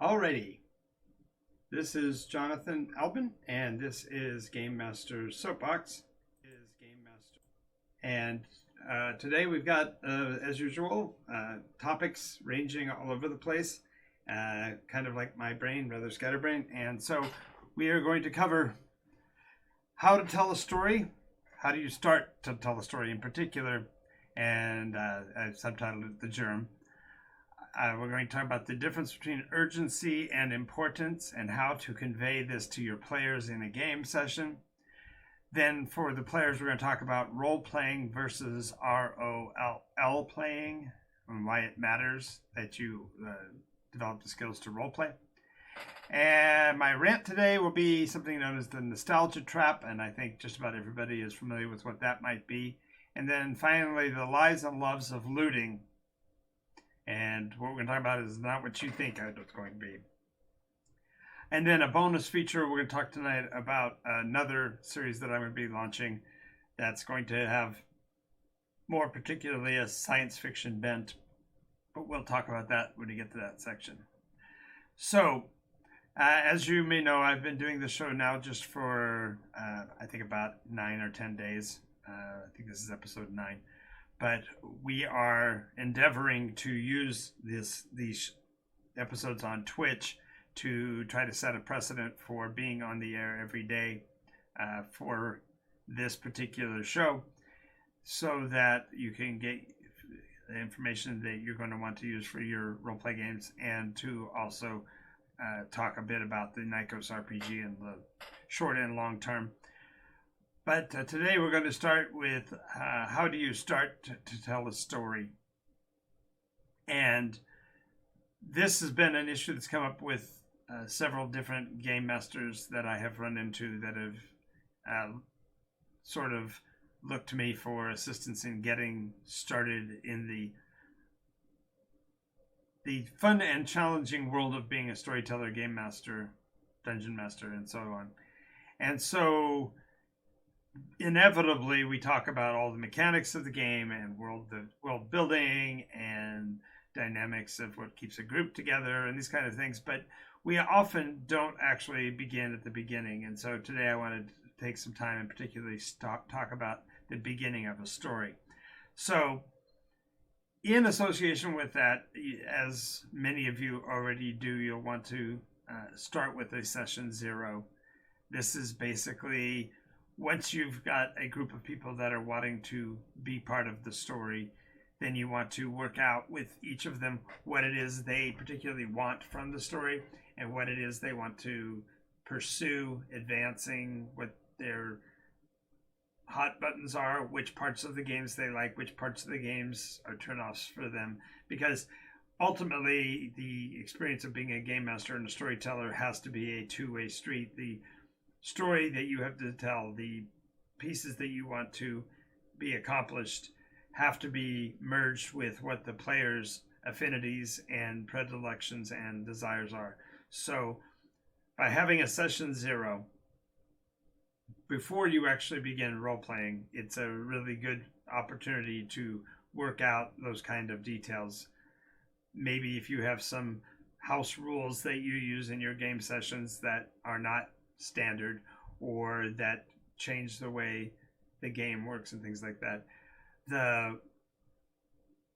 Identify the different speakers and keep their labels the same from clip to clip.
Speaker 1: Alrighty, this is Jonathan Albin, and this is Game Master Soapbox. And today we've got, as usual, topics ranging all over the place, kind of like my brain, rather scatterbrained. And so we are going to cover how to tell a story, how do you start to tell a story in particular, and I've subtitled it The Germ. We're going to talk about the difference between urgency and importance and how to convey this to your players in a game session. Then for the players, we're going to talk about role-playing versus ROL playing and why it matters that you develop the skills to role-play. And my rant today will be something known as the nostalgia trap, and I think just about everybody is familiar with what that might be. And then finally, the lies and loves of looting. And what we're going to talk about is not what you think it's going to be. And then a bonus feature, we're going to talk tonight about another series that I'm going to be launching that's going to have more particularly a science fiction bent. But we'll talk about that when we get to that section. So, as you may know, I've been doing this show now just for, I think, about 9 or 10 days. I think this is episode 9. But we are endeavoring to use these episodes on Twitch to try to set a precedent for being on the air every day for this particular show so that you can get the information that you're going to want to use for your roleplay games and to also talk a bit about the NycosRPG in the short and long term. But today we're going to start with how do you start to tell a story? And this has been an issue that's come up with several different game masters that I have run into that have sort of looked to me for assistance in getting started in the fun and challenging world of being a storyteller, game master, dungeon master, and so on. And so inevitably we talk about all the mechanics of the game and world building and dynamics of what keeps a group together and these kind of things, but we often don't actually begin at the beginning. And so today I wanted to take some time and particularly talk about the beginning of a story. So in association with that, as many of you already do, you'll want to start with a session 0. This is basically once you've got a group of people that are wanting to be part of the story, then you want to work out with each of them what it is they particularly want from the story and what it is they want to pursue advancing, what their hot buttons are, which parts of the games they like, which parts of the games are turnoffs for them. Because ultimately, the experience of being a game master and a storyteller has to be a two-way street. The story that you have to tell, the pieces that you want to be accomplished have to be merged with what the players' affinities and predilections and desires are. So by having a session 0, before you actually begin role-playing, it's a really good opportunity to work out those kind of details. Maybe if you have some house rules that you use in your game sessions that are not standard or that change the way the game works and things like that. The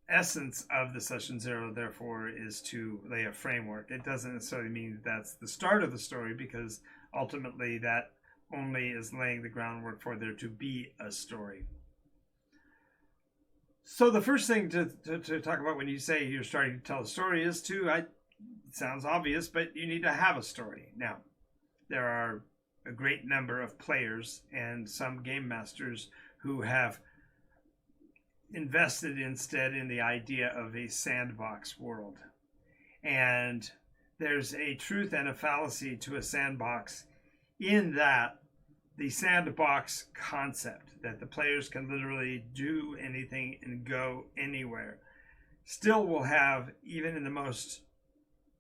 Speaker 1: essence of the session 0, therefore, is to lay a framework. It doesn't necessarily mean that's the start of the story, because ultimately that only is laying the groundwork for there to be a story. So the first thing to talk about when you say you're starting to tell a story is it sounds obvious, but you need to have a story. Now, there are a great number of players and some game masters who have invested instead in the idea of a sandbox world. And there's a truth and a fallacy to a sandbox in that the sandbox concept, that the players can literally do anything and go anywhere, still will have, even in the most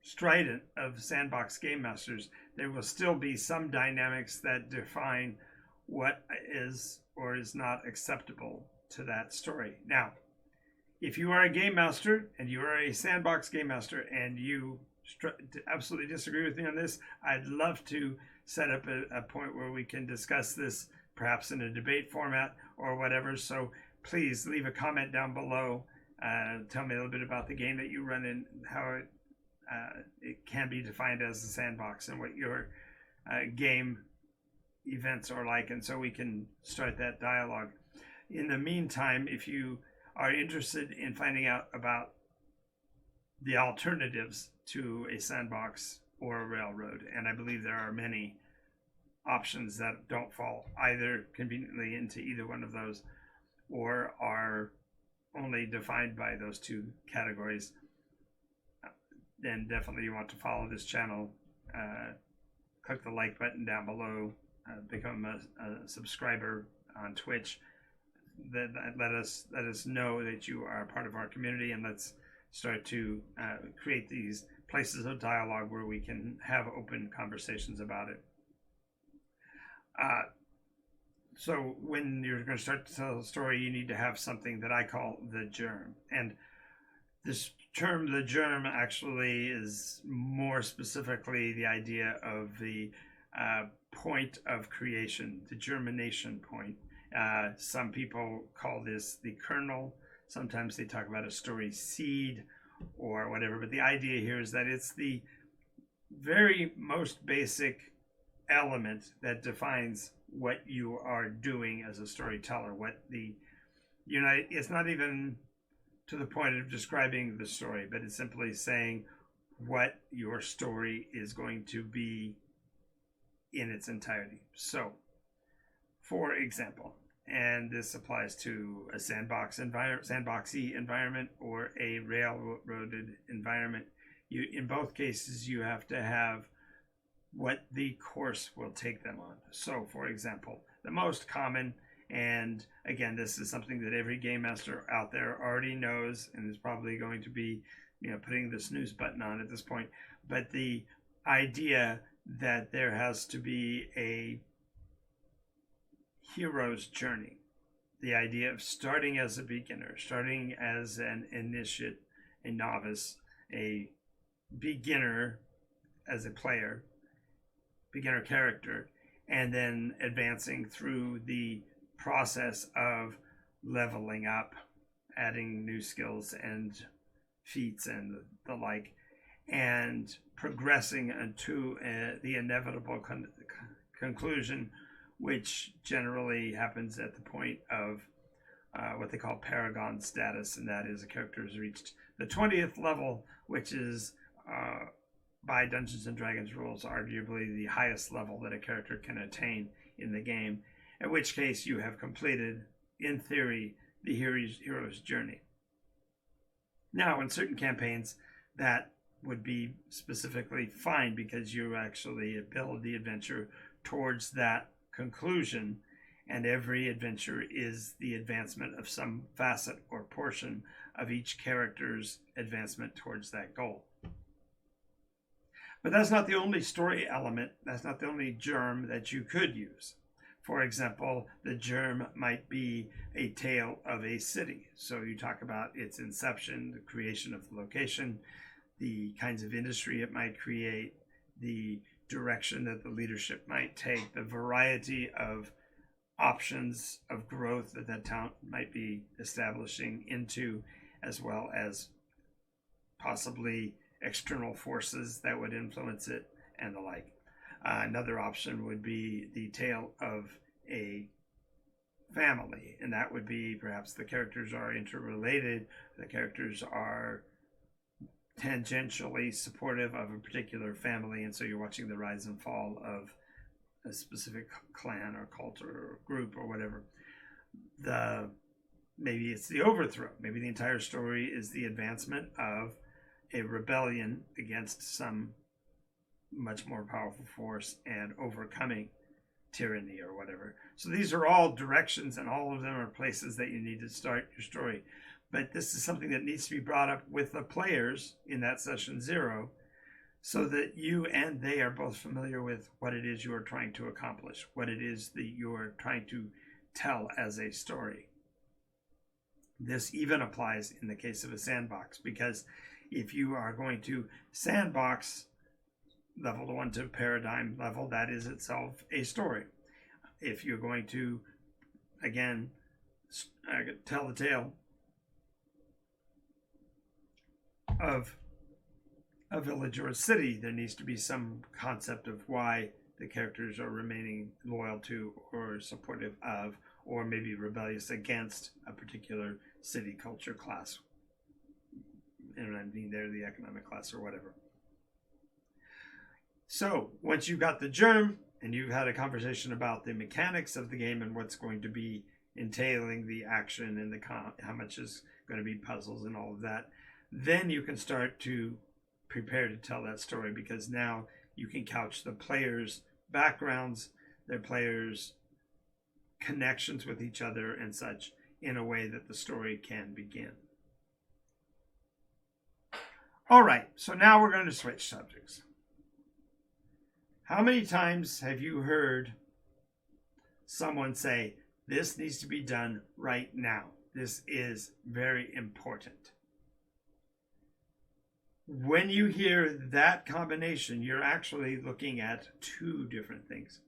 Speaker 1: strident of sandbox game masters, there will still be some dynamics that define what is or is not acceptable to that story. Now, if you are a game master and you are a sandbox game master and you absolutely disagree with me on this, I'd love to set up a point where we can discuss this, perhaps in a debate format or whatever. So please leave a comment down below. Tell me a little bit about the game that you run and how it can be defined as a sandbox and what your game events are like, and so we can start that dialogue. In the meantime, if you are interested in finding out about the alternatives to a sandbox or a railroad, and I believe there are many options that don't fall either conveniently into either one of those or are only defined by those two categories, then definitely you want to follow this channel. Click the like button down below, become a subscriber on Twitch. Let us know that you are a part of our community, and let's start to create these places of dialogue where we can have open conversations about it. So when you're going to start to tell a story, you need to have something that I call the germ. And this term, the germ, actually is more specifically the idea of the point of creation, the germination point. Some people call this the kernel. Sometimes they talk about a story seed or whatever. But the idea here is that it's the very most basic element that defines what you are doing as a storyteller. It's not even to the point of describing the story, but it's simply saying what your story is going to be in its entirety. So, for example, and this applies to a sandboxy environment or a railroaded environment, in both cases you have to have what the course will take them on. So, for example, the most common, and again, this is something that every game master out there already knows and is probably going to be, putting the snooze button on at this point, but the idea that there has to be a hero's journey, the idea of starting as a beginner, starting as an initiate, a novice, a beginner as a player, beginner character, and then advancing through the process of leveling up, adding new skills and feats and the like, and progressing into the inevitable conclusion, which generally happens at the point of what they call paragon status, and that is a character has reached the 20th level, which is by Dungeons and Dragons rules arguably the highest level that a character can attain in the game, in which case you have completed, in theory, the hero's journey. Now, in certain campaigns, that would be specifically fine because you actually build the adventure towards that conclusion, and every adventure is the advancement of some facet or portion of each character's advancement towards that goal. But that's not the only story element, that's not the only germ that you could use. For example, the germ might be a tale of a city. So you talk about its inception, the creation of the location, the kinds of industry it might create, the direction that the leadership might take, the variety of options of growth that that town might be establishing into, as well as possibly external forces that would influence it and the like. Another option would be the tale of a family, and that would be perhaps the characters are interrelated, the characters are tangentially supportive of a particular family, and so you're watching the rise and fall of a specific clan or cult or group or whatever. Maybe it's the overthrow. Maybe the entire story is the advancement of a rebellion against some much more powerful force and overcoming tyranny or whatever. So these are all directions, and all of them are places that you need to start your story. But this is something that needs to be brought up with the players in that session 0, so that you and they are both familiar with what it is you are trying to accomplish, what it is that you are trying to tell as a story. This even applies in the case of a sandbox, because If you are going to sandbox level 1 to paradigm level, that is itself a story. If you're going to, again, tell the tale of a village or a city, there needs to be some concept of why the characters are remaining loyal to or supportive of, or maybe rebellious against a particular city, culture, class. And I mean there the economic class or whatever. So once you've got the germ and you've had a conversation about the mechanics of the game and what's going to be entailing the action and how much is going to be puzzles and all of that, then you can start to prepare to tell that story, because now you can couch the players' backgrounds, their players' connections with each other and such in a way that the story can begin. All right, so now we're going to switch subjects. How many times have you heard someone say, this needs to be done right now? This is very important. When you hear that combination, you're actually looking at two different things.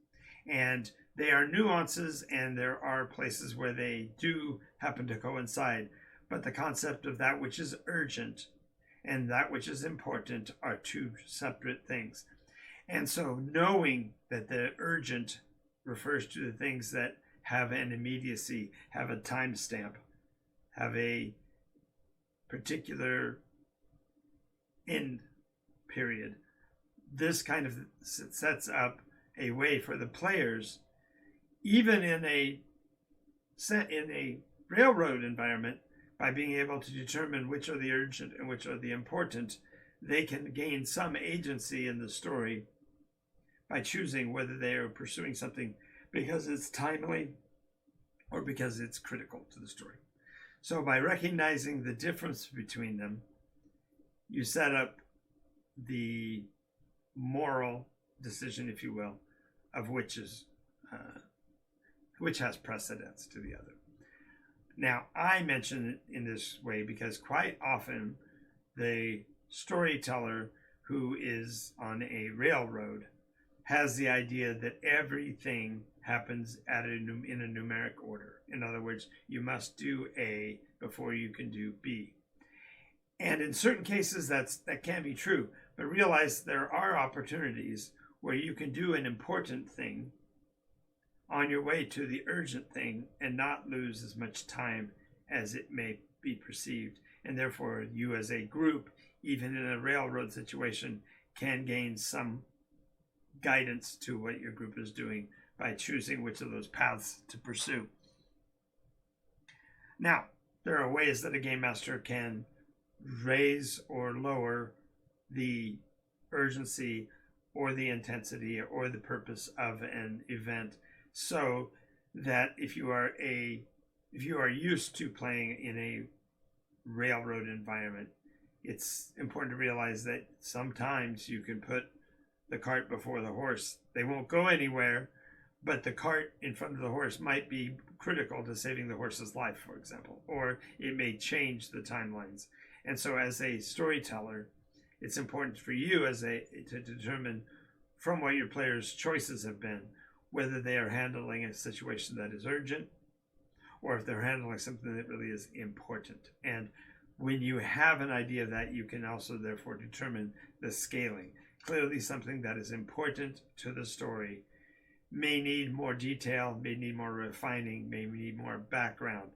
Speaker 1: And they are nuances, and there are places where they do happen to coincide. But the concept of that which is urgent and that which is important are two separate things. And so knowing that the urgent refers to the things that have an immediacy, have a timestamp, have a particular end period, this kind of sets up a way for the players, even in a railroad environment, by being able to determine which are the urgent and which are the important, they can gain some agency in the story by choosing whether they are pursuing something because it's timely or because it's critical to the story. So by recognizing the difference between them, you set up the moral decision, if you will, of which has precedence to the other. Now, I mention it in this way because quite often the storyteller who is on a railroad has the idea that everything happens in a numeric order. In other words, you must do A before you can do B. And in certain cases, that can be true, but realize there are opportunities where you can do an important thing on your way to the urgent thing and not lose as much time as it may be perceived. And therefore, you as a group, even in a railroad situation, can gain some guidance to what your group is doing by choosing which of those paths to pursue. Now, there are ways that a game master can raise or lower the urgency or the intensity or the purpose of an event, so that if you are used to playing in a railroad environment, it's important to realize that sometimes you can put the cart before the horse. They won't go anywhere, but the cart in front of the horse might be critical to saving the horse's life, for example, or it may change the timelines. And so as a storyteller, it's important for you to determine from what your players' choices have been, whether they are handling a situation that is urgent or if they're handling something that really is important. And when you have an idea of that, you can also therefore determine the scaling. Clearly something that is important to the story may need more detail, may need more refining, may need more background,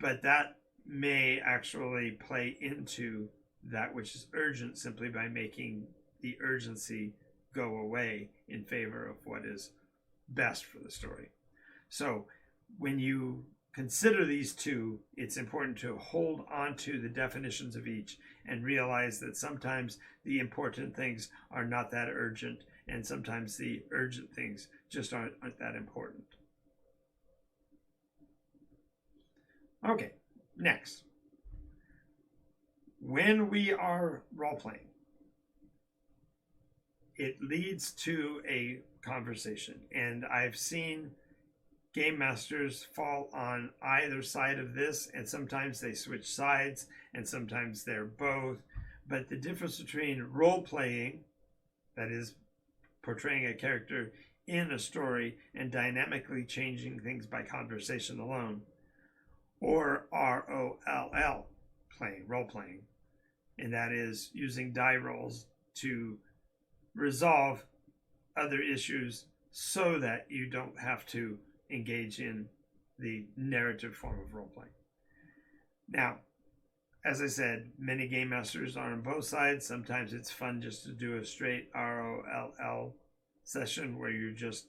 Speaker 1: but that may actually play into that which is urgent simply by making the urgency go away in favor of what is best for the story. So when you consider these two, it's important to hold on to the definitions of each and realize that sometimes the important things are not that urgent, and sometimes the urgent things just aren't that important. Okay, next. When we are role-playing, it leads to a conversation, and I've seen game masters fall on either side of this, and sometimes they switch sides, and sometimes they're both. But the difference between role playing, that is, portraying a character in a story and dynamically changing things by conversation alone, or ROLL playing, role playing, and that is using die rolls to resolve other issues so that you don't have to engage in the narrative form of role playing. Now, as I said, many game masters are on both sides. Sometimes it's fun just to do a straight ROLL session where you're just,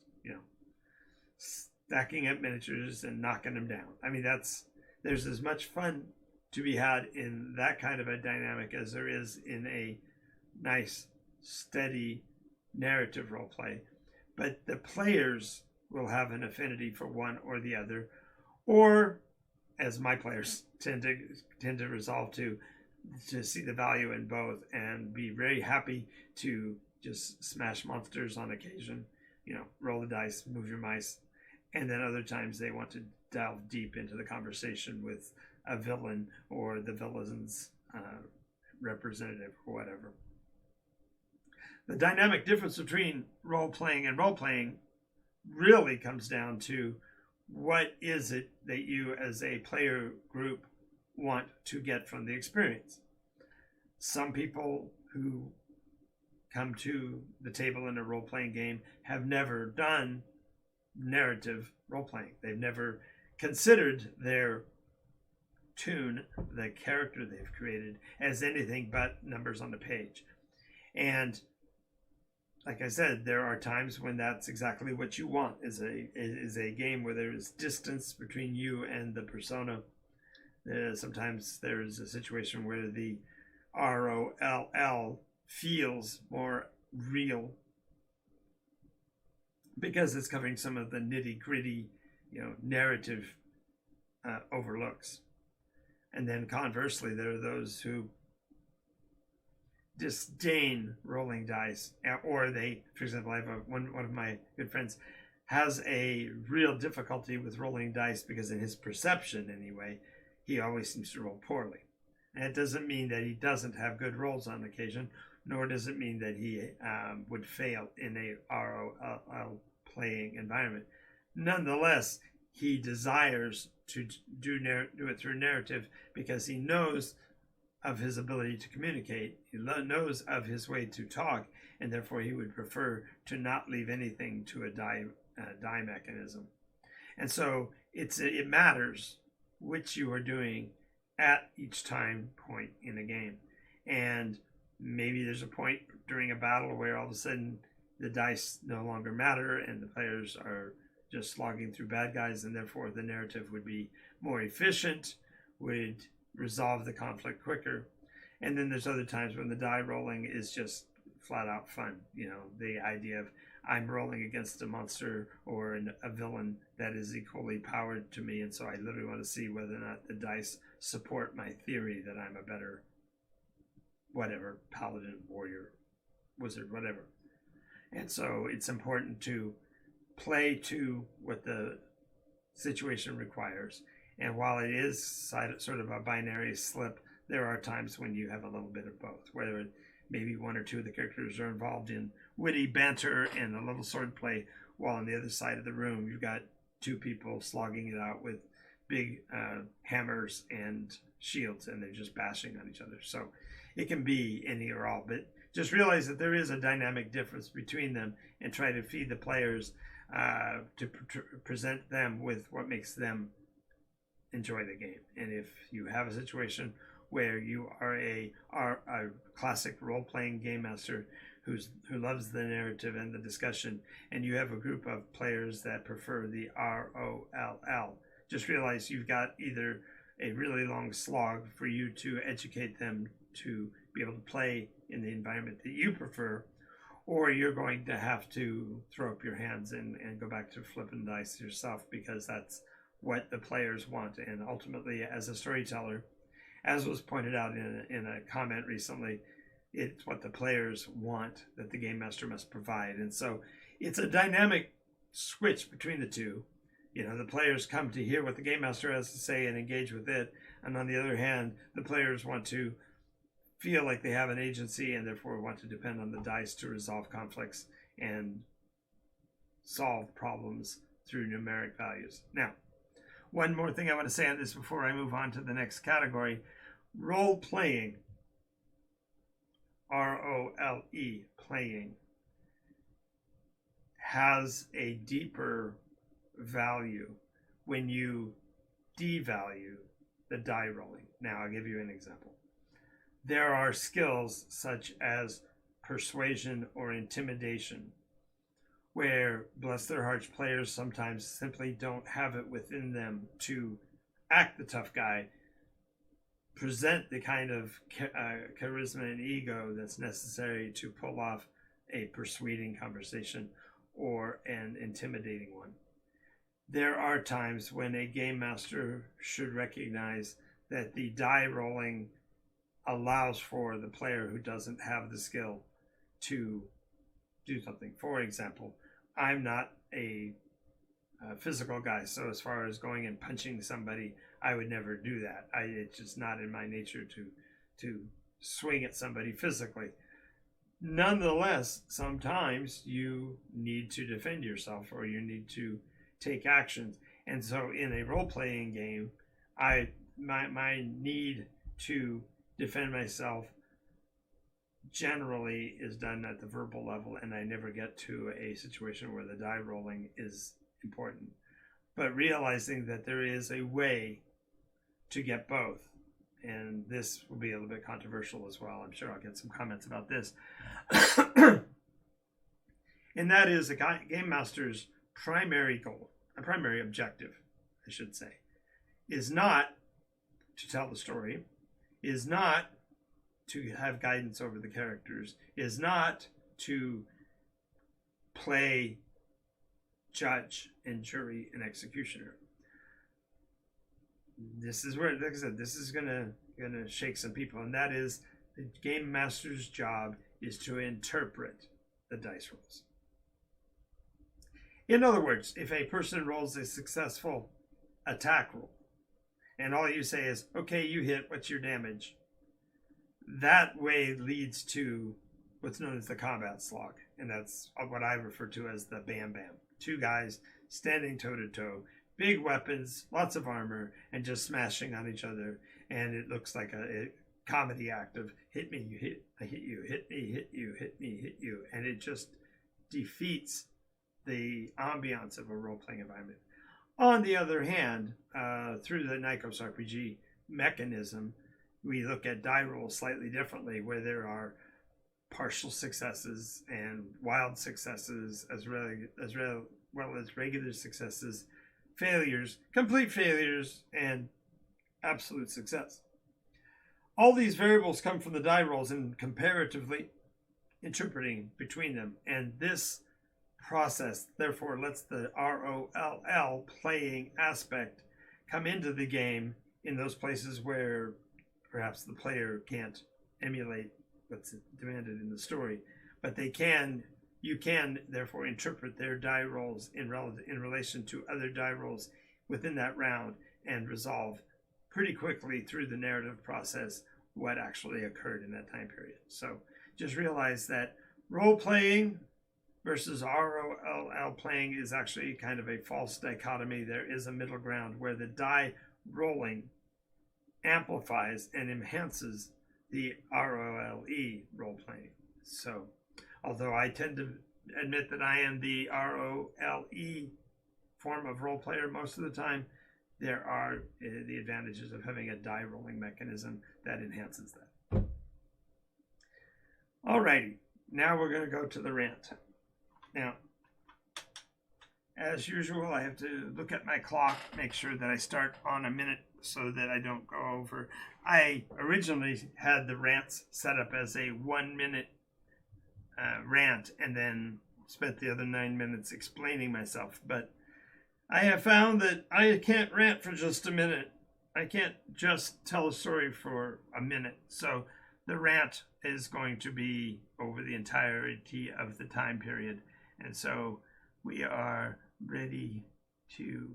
Speaker 1: stacking up miniatures and knocking them down. I mean, there's as much fun to be had in that kind of a dynamic as there is in a nice, steady narrative role play. But the players will have an affinity for one or the other, or as my players tend to resolve to see the value in both and be very happy to just smash monsters on occasion, roll the dice, move your mice, and then other times they want to delve deep into the conversation with a villain or the villain's representative or whatever. The dynamic difference between role-playing and role-playing really comes down to what is it that you as a player group want to get from the experience. Some people who come to the table in a role-playing game have never done narrative role-playing. They've never considered their tune, the character they've created, as anything but numbers on the page. And like I said, there are times when that's exactly what you want, is a game where there is distance between you and the persona. Sometimes there's a situation where the ROLL feels more real because it's covering some of the nitty-gritty, narrative overlooks. And then conversely, there are those who disdain rolling dice, or they, for example, I have one of my good friends has a real difficulty with rolling dice because in his perception anyway, he always seems to roll poorly. And it doesn't mean that he doesn't have good rolls on occasion, nor does it mean that he would fail in a ROL playing environment. Nonetheless, he desires to do it through narrative because he knows of his ability to communicate. He knows of his way to talk, and therefore he would prefer to not leave anything to a die mechanism. And so it matters which you are doing at each time point in a game. And maybe there's a point during a battle where all of a sudden the dice no longer matter and the players are just slogging through bad guys, and therefore the narrative would be more efficient, would resolve the conflict quicker. And then there's other times when the die rolling is just flat out fun. The idea of I'm rolling against a monster or a villain that is equally powered to me, and so I literally want to see whether or not the dice support my theory that I'm a better whatever, paladin, warrior, wizard, whatever. And so it's important to play to what the situation requires. And while it is sort of a binary slip, there are times when you have a little bit of both, whether maybe one or two of the characters are involved in witty banter and a little swordplay, while on the other side of the room you've got two people slogging it out with big hammers and shields, and they're just bashing on each other. So it can be any or all, but just realize that there is a dynamic difference between them and try to feed the players to present them with what makes them enjoy the game. And if you have a situation where you are a classic role-playing game master who loves the narrative and the discussion, and you have a group of players that prefer the ROLL, just realize you've got either a really long slog for you to educate them to be able to play in the environment that you prefer, or you're going to have to throw up your hands and go back to flipping dice yourself because that's what the players want. And ultimately, as a storyteller, as was pointed out in a comment recently, it's what the players want that the game master must provide. And so it's a dynamic switch between the two. the players come to hear what the game master has to say and engage with it. And on the other hand, the players want to feel like they have an agency and therefore want to depend on the dice to resolve conflicts and solve problems through numeric values. Now, one more thing I want to say on this before I move on to the next category. Role playing, R-O-L-E, playing, has a deeper value when you devalue the die rolling. Now, I'll give you an example. There are skills such as persuasion or intimidation where, bless their hearts, players sometimes simply don't have it within them to act the tough guy, present the kind of charisma and ego that's necessary to pull off a persuading conversation or an intimidating one. There are times when a game master should recognize that the die rolling allows for the player who doesn't have the skill to do something. For example, I'm not a physical guy, so as far as going and punching somebody, I would never do that. It's just not in my nature to swing at somebody physically. Nonetheless, sometimes you need to defend yourself or you need to take actions. And so in a role-playing game, my need to defend myself generally is done at the verbal level, and I never get to a situation where the die rolling is important. But realizing that there is a way to get both, and this will be a little bit controversial as well. I'm sure I'll get some comments about this. And that is a game master's primary goal, a primary objective, I should say, is not to tell the story, is not to have guidance over the characters, is not to play judge and jury and executioner. This is where, like I said, this is gonna shake some people, and that is the game master's job is to interpret the dice rolls. In other words, if a person rolls a successful attack roll, and all you say is, okay, you hit, what's your damage? That way leads to what's known as the combat slog. And that's what I refer to as the bam bam. Two guys standing toe to toe, big weapons, lots of armor, and just smashing on each other. And it looks like a comedy act of hit me, you hit, I hit you, hit me, hit you, hit me, hit you. And it just defeats the ambiance of a role-playing environment. On the other hand, through the NycosRPG mechanism, we look at die rolls slightly differently, where there are partial successes and wild successes, as well as regular successes, failures, complete failures, and absolute success. All these variables come from the die rolls and comparatively interpreting between them. And this process, therefore, lets the ROLL playing aspect come into the game in those places where perhaps the player can't emulate what's demanded in the story, but you can therefore interpret their die rolls in relation to other die rolls within that round and resolve pretty quickly through the narrative process what actually occurred in that time period. So just realize that role playing versus ROLL playing is actually kind of a false dichotomy. There is a middle ground where the die rolling amplifies and enhances the ROLE role playing. So, although I tend to admit that I am the ROLE form of role player most of the time, there are the advantages of having a die rolling mechanism that enhances that. Alrighty, now we're going to go to the rant. Now, as usual, I have to look at my clock, make sure that I start on a minute so that I don't go over. I originally had the rants set up as a 1 minute rant and then spent the other 9 minutes explaining myself. But I have found that I can't rant for just a minute. I can't just tell a story for a minute. So the rant is going to be over the entirety of the time period. And so we are ready to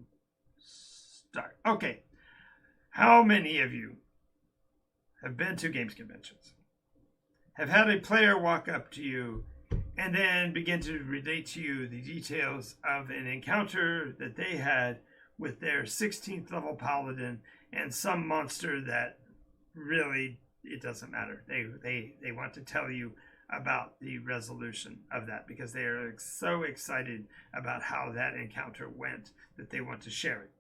Speaker 1: start. Okay. How many of you have been to games conventions? Have had a player walk up to you and then begin to relate to you the details of an encounter that they had with their 16th level paladin and some monster that really, it doesn't matter. They want to tell you about the resolution of that because they are so excited about how that encounter went that they want to share it.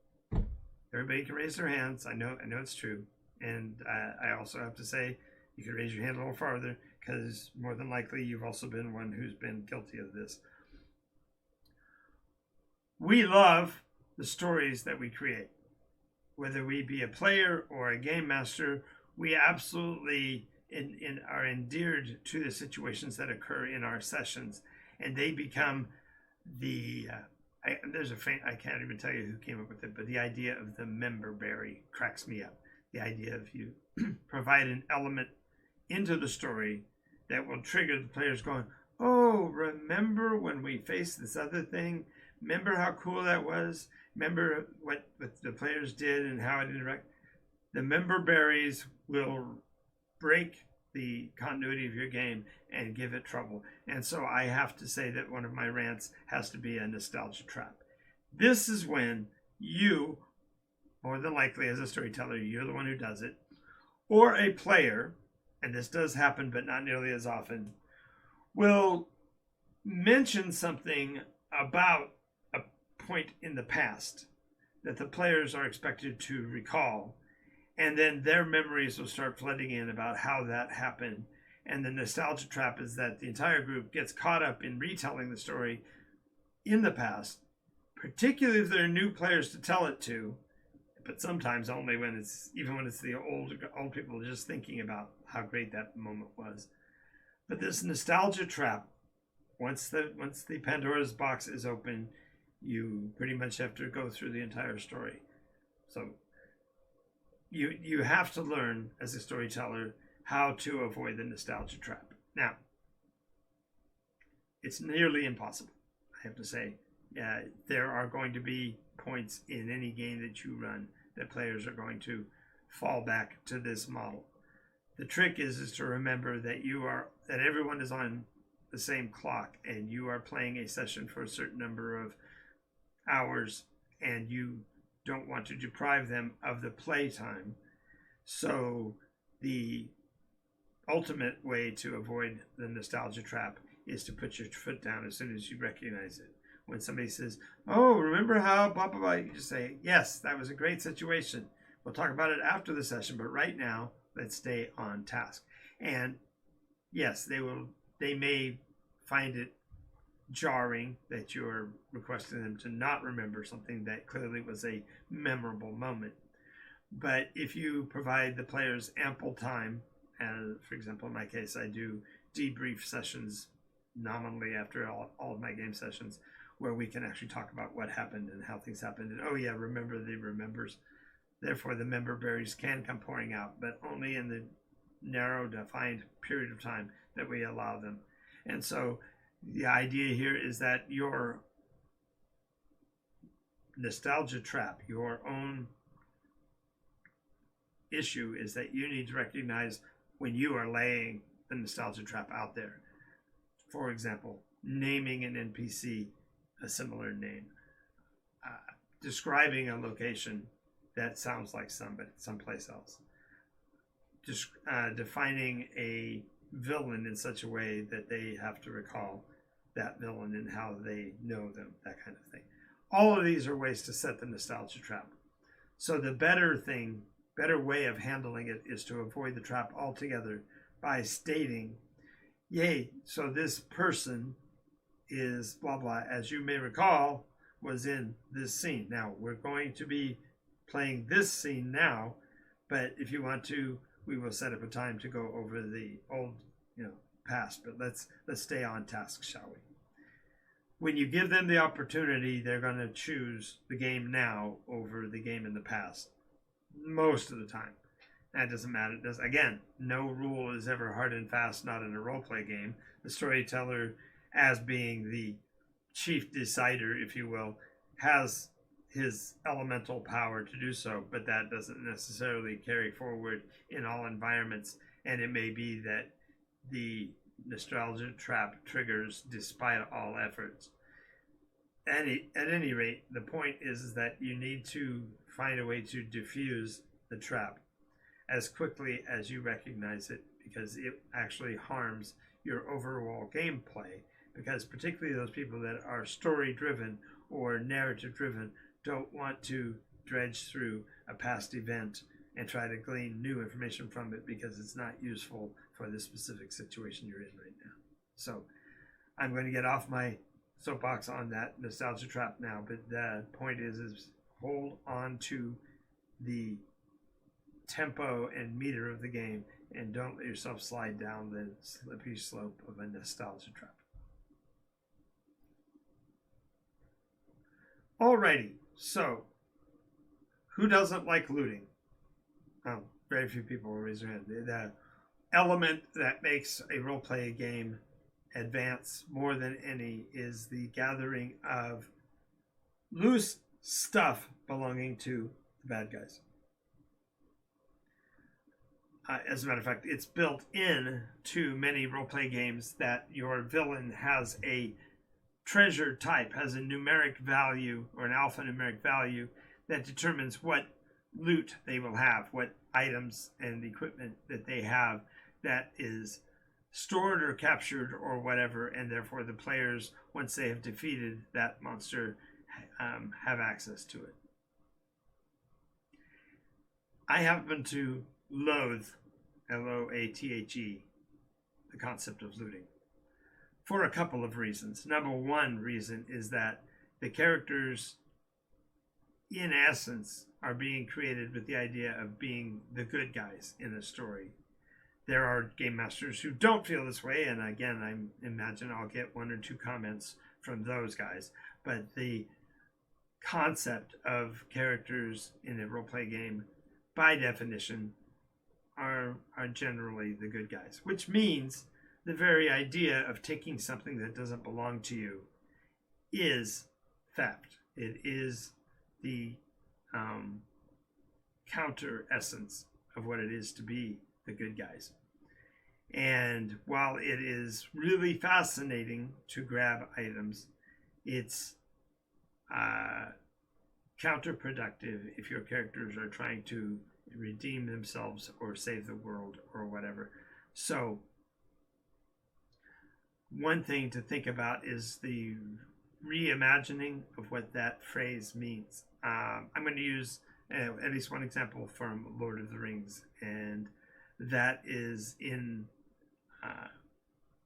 Speaker 1: Everybody can raise their hands. I know it's true. And I also have to say, you can raise your hand a little farther because more than likely you've also been one who's been guilty of this. We love the stories that we create. Whether we be a player or a game master, we absolutely are endeared to the situations that occur in our sessions, and they become the I can't even tell you who came up with it, but the idea of the member berry cracks me up. The idea of you provide an element into the story that will trigger the players going, oh, remember when we faced this other thing? Remember how cool that was? Remember what the players did and how it interacted? The member berries will break the continuity of your game and give it trouble. And so I have to say that one of my rants has to be a nostalgia trap. This is when you, more than likely as a storyteller, you're the one who does it, or a player, and this does happen but not nearly as often, will mention something about a point in the past that the players are expected to recall, and then their memories will start flooding in about how that happened. And the nostalgia trap is that the entire group gets caught up in retelling the story in the past, particularly if there are new players to tell it to, but sometimes only when it's the old people just thinking about how great that moment was. But this nostalgia trap, once the Pandora's box is open, you pretty much have to go through the entire story. So you have to learn as a storyteller how to avoid the nostalgia trap. Now, it's nearly impossible, I have to say. There are going to be points in any game that you run that players are going to fall back to this model. The trick is to remember that everyone is on the same clock and you are playing a session for a certain number of hours and you don't want to deprive them of the play time. So the ultimate way to avoid the nostalgia trap is to put your foot down as soon as you recognize it. When somebody says, oh, remember how blah, blah, blah, you just say, yes, that was a great situation. We'll talk about it after the session, but right now, let's stay on task. And yes, they may find it jarring that you're requesting them to not remember something that clearly was a memorable moment. But if you provide the players ample time, and for example, in my case, I do debrief sessions nominally after all of my game sessions, where we can actually talk about what happened and how things happened. And oh yeah, remember the remembers. Therefore, the member berries can come pouring out, but only in the narrow, defined period of time that we allow them. And so the idea here is that your nostalgia trap, your own issue, is that you need to recognize when you are laying the nostalgia trap out there. For example, naming an NPC a similar name, describing a location that sounds like someplace else, just defining a villain in such a way that they have to recall that villain and how they know them, that kind of thing. All of these are ways to set the nostalgia trap. So the better way of handling it is to avoid the trap altogether by stating, yay, so this person is blah blah, as you may recall, was in this scene. Now we're going to be playing this scene now, but if you want to, we will set up a time to go over the old past, but let's stay on task, shall we? When you give them the opportunity, they're going to choose the game now over the game in the past most of the time. That doesn't matter. Again, no rule is ever hard and fast, not in a role play game. The storyteller, as being the chief decider, if you will, has his elemental power to do so, but that doesn't necessarily carry forward in all environments. And it may be that the nostalgia trap triggers despite all efforts. At any rate, the point is that you need to find a way to diffuse the trap as quickly as you recognize it, because it actually harms your overall gameplay. Because particularly those people that are story driven or narrative driven don't want to dredge through a past event and try to glean new information from it, because it's not useful for the specific situation you're in right now. So I'm going to get off my soapbox on that nostalgia trap now, but the point is hold on to the tempo and meter of the game and don't let yourself slide down the slippery slope of a nostalgia trap. Alrighty, so who doesn't like looting? Oh, very few people will raise their hand. The element that makes a role-play game advance more than any is the gathering of loose stuff belonging to the bad guys. As a matter of fact, it's built in to many role-play games that your villain has a treasure type, has a numeric value or an alphanumeric value that determines what loot they will have, what items and equipment that they have that is stored or captured or whatever, and therefore the players, once they have defeated that monster, have access to it. I happen to loathe, L-O-A-T-H-E, the concept of looting for a couple of reasons. Number one reason is that the characters, in essence, are being created with the idea of being the good guys in a story. There are game masters who don't feel this way, and again, I imagine I'll get one or two comments from those guys, but the concept of characters in a role-play game, by definition, are generally the good guys, which means the very idea of taking something that doesn't belong to you is theft. It is the counter essence of what it is to be the good guys. And while it is really fascinating to grab items, it's counterproductive if your characters are trying to redeem themselves or save the world or whatever. So one thing to think about is the reimagining of what that phrase means. I'm going to use at least one example from Lord of the Rings, and that is in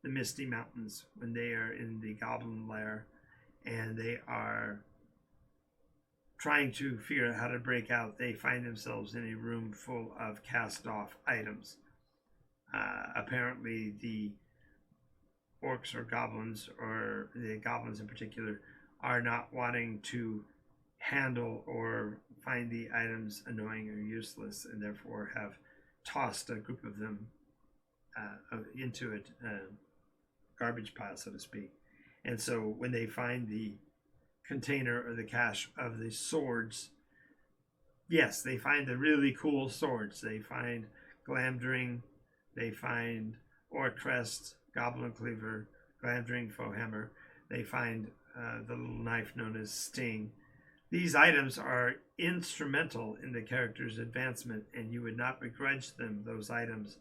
Speaker 1: the Misty Mountains when they are in the Goblin Lair and they are trying to figure out how to break out. They find themselves in a room full of cast-off items. Apparently the orcs or goblins, or the goblins in particular, are not wanting to handle or find the items annoying or useless, and therefore have tossed a group of them into a garbage pile, so to speak. And so when they find the container or the cache of the swords, yes, they find the really cool swords. They find Glamdring, they find Orcrest, Goblin Cleaver, Glamdring Foehammer, they find the little knife known as Sting. These items are instrumental in the character's advancement, and you would not begrudge them those items,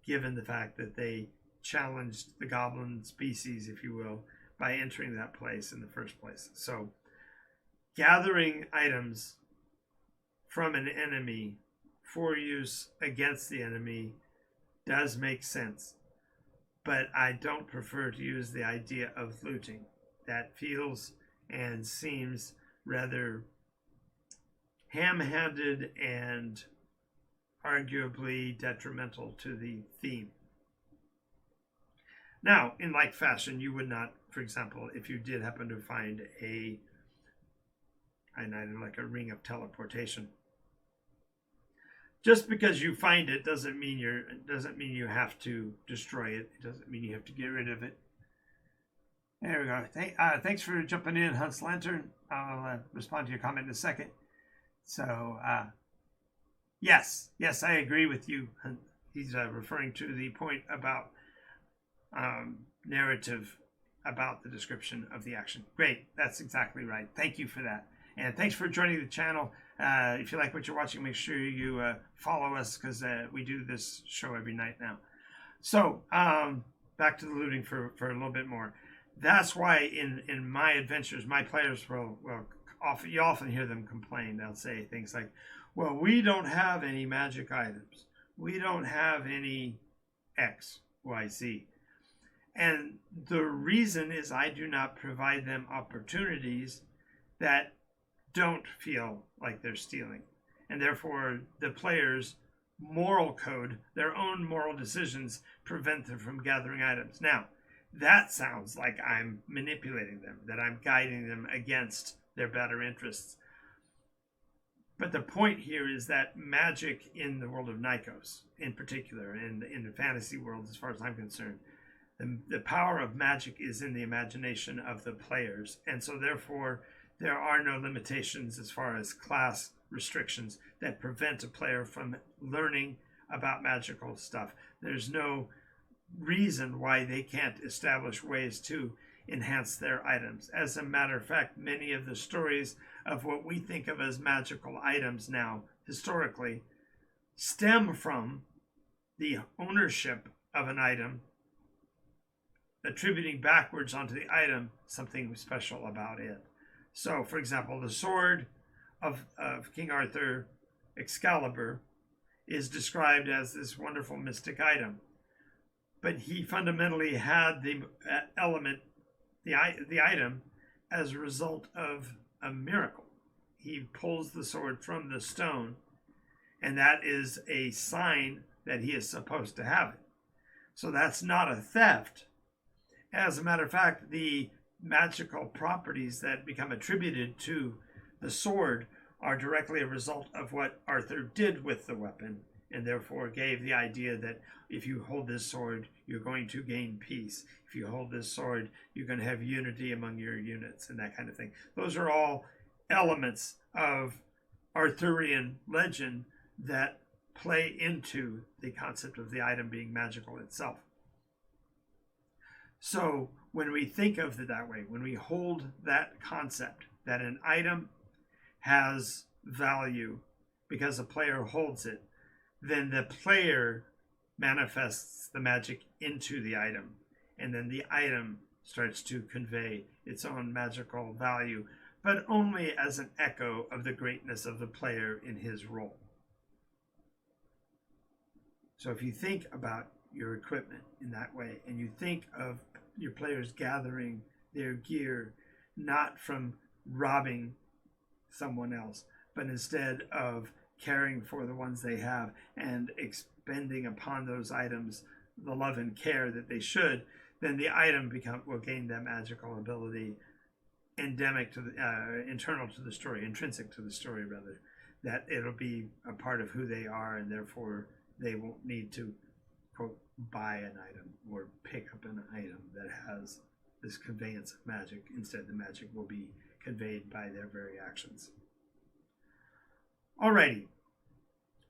Speaker 1: given the fact that they challenged the goblin species, if you will, by entering that place in the first place. So gathering items from an enemy for use against the enemy does make sense, but I don't prefer to use the idea of looting. That feels and seems rather ham-handed and arguably detrimental to the theme. Now, in like fashion, you would not, for example, if you did happen to find an item like a ring of teleportation, just because you find it doesn't mean you have to destroy it. It doesn't mean you have to get rid of it. There we go. Thanks for jumping in, Hunt's Lantern. I'll respond to your comment in a second. So, yes, I agree with you. He's referring to the point about narrative about the description of the action. Great, that's exactly right. Thank you for that. And thanks for joining the channel. If you like what you're watching, make sure you follow us, because we do this show every night now. So, back to the looting for a little bit more. That's why in my adventures, my players will you often hear them complain. They'll say things like, well, we don't have any magic items. We don't have any X, Y, Z. And the reason is I do not provide them opportunities that don't feel like they're stealing. And therefore, the players' moral code, their own moral decisions, prevent them from gathering items. Now, that sounds like I'm manipulating them, that I'm guiding them against their better interests. But the point here is that magic in the world of Nykos, in particular, in the fantasy world, as far as I'm concerned, the power of magic is in the imagination of the players. And so therefore, there are no limitations as far as class restrictions that prevent a player from learning about magical stuff. There's no reason why they can't establish ways to enhance their items. As a matter of fact, many of the stories of what we think of as magical items now, historically, stem from the ownership of an item, attributing backwards onto the item something special about it. So, for example, the sword of King Arthur, Excalibur, is described as this wonderful mystic item. But he fundamentally had the element, the item, as a result of a miracle. He pulls the sword from the stone, and that is a sign that he is supposed to have it. So that's not a theft. As a matter of fact, the magical properties that become attributed to the sword are directly a result of what Arthur did with the weapon, and therefore gave the idea that if you hold this sword, you're going to gain peace. If you hold this sword, you're going to have unity among your units, and that kind of thing. Those are all elements of Arthurian legend that play into the concept of the item being magical itself. So when we think of it that way, when we hold that concept that an item has value because a player holds it, then the player manifests the magic into the item, and then the item starts to convey its own magical value, but only as an echo of the greatness of the player in his role. So if you think about your equipment in that way, and you think of your players gathering their gear not from robbing someone else, but instead of caring for the ones they have and expending upon those items the love and care that they should, then the item will gain that magical ability endemic to the internal to the story, intrinsic to the story rather, that it'll be a part of who they are, and therefore they won't need to, quote, buy an item or pick up an item that has this conveyance of magic. Instead, the magic will be conveyed by their very actions. Alrighty,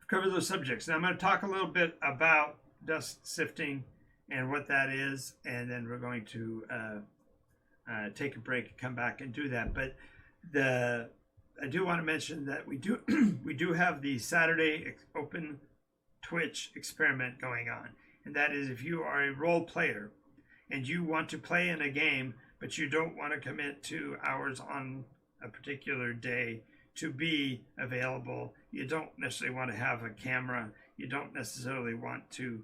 Speaker 1: cover those subjects. Now I'm going to talk a little bit about dust sifting and what that is, and then we're going to take a break and come back and do that. But I do want to mention that we do have the Saturday open Twitch experiment going on, and that is if you are a role player and you want to play in a game but you don't want to commit to hours on a particular day to be available, you don't necessarily want to have a camera, you don't necessarily want to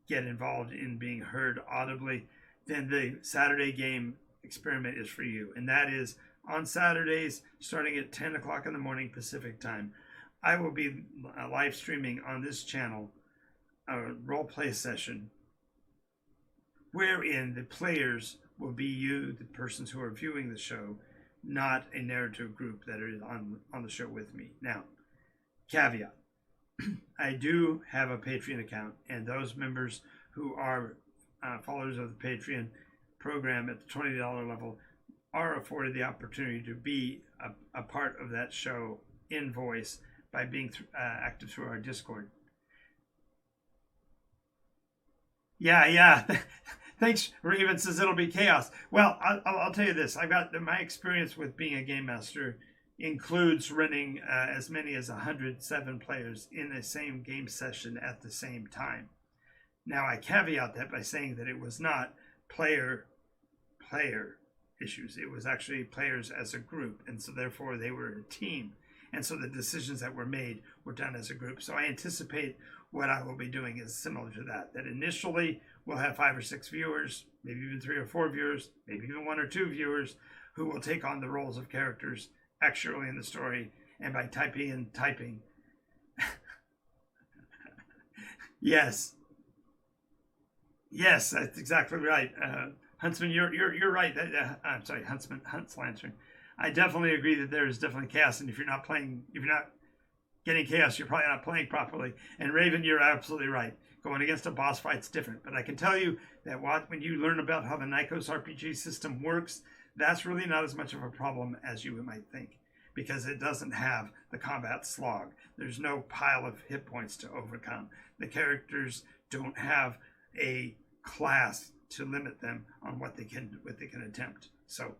Speaker 1: get involved in being heard audibly, then the Saturday game experiment is for you. And that is on Saturdays starting at 10 o'clock in the morning Pacific time. I will be live streaming on this channel a role play session wherein the players will be you, the persons who are viewing the show, not a narrative group that are on the show with me. Now, caveat, I do have a Patreon account, and those members who are followers of the Patreon program at the $20 level are afforded the opportunity to be a part of that show in voice by being active through our Discord. Yeah. Thanks, Raven says it'll be chaos. Well, I'll tell you this. I've got my experience with being a game master includes running as many as 107 players in the same game session at the same time. Now, I caveat that by saying that it was not player issues. It was actually players as a group, and so therefore they were a team. And so the decisions that were made were done as a group. So I anticipate what I will be doing is similar to that. That initially we'll have 5 or 6 viewers, maybe even 3 or 4 viewers, maybe even 1 or 2 viewers who will take on the roles of characters actually in the story. And by typing, yes, that's exactly right. Huntsman, you're right. I'm sorry, Huntslancer. I definitely agree that there is definitely chaos, and if you're not getting chaos, you're probably not playing properly. And Raven, you're absolutely right. Going against a boss fight's different, but I can tell you that when you learn about how the NycosRPG system works, that's really not as much of a problem as you might think, because it doesn't have the combat slog. There's no pile of hit points to overcome. The characters don't have a class to limit them on what they can attempt. So.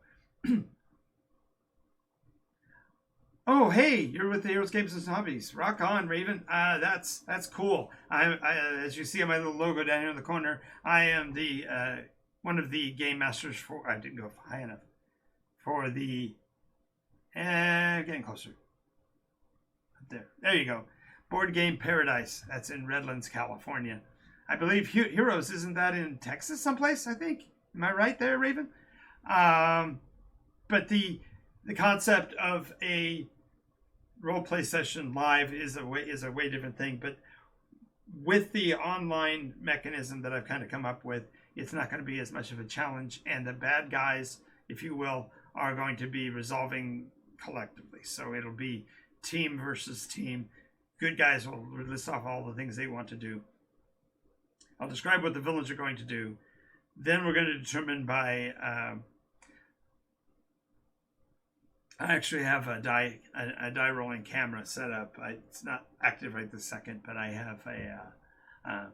Speaker 1: Oh, hey, you're with the Heroes, Games, and Hobbies. Rock on, Raven. That's cool. I as you see on my little logo down here in the corner, I am the one of the game masters for. I didn't go high enough for the. Getting closer. There you go. Board Game Paradise. That's in Redlands, California. I believe Heroes, isn't that in Texas someplace? I think. Am I right there, Raven? But the concept of a role play session live is a way different thing, but with the online mechanism that I've kind of come up with, it's not going to be as much of a challenge, and the bad guys, if you will, are going to be resolving collectively. So it'll be team versus team. Good guys will list off all the things they want to do. I'll describe what the villains are going to do. Then we're going to determine by I actually have a die rolling camera set up. It's not active right this second, but I have a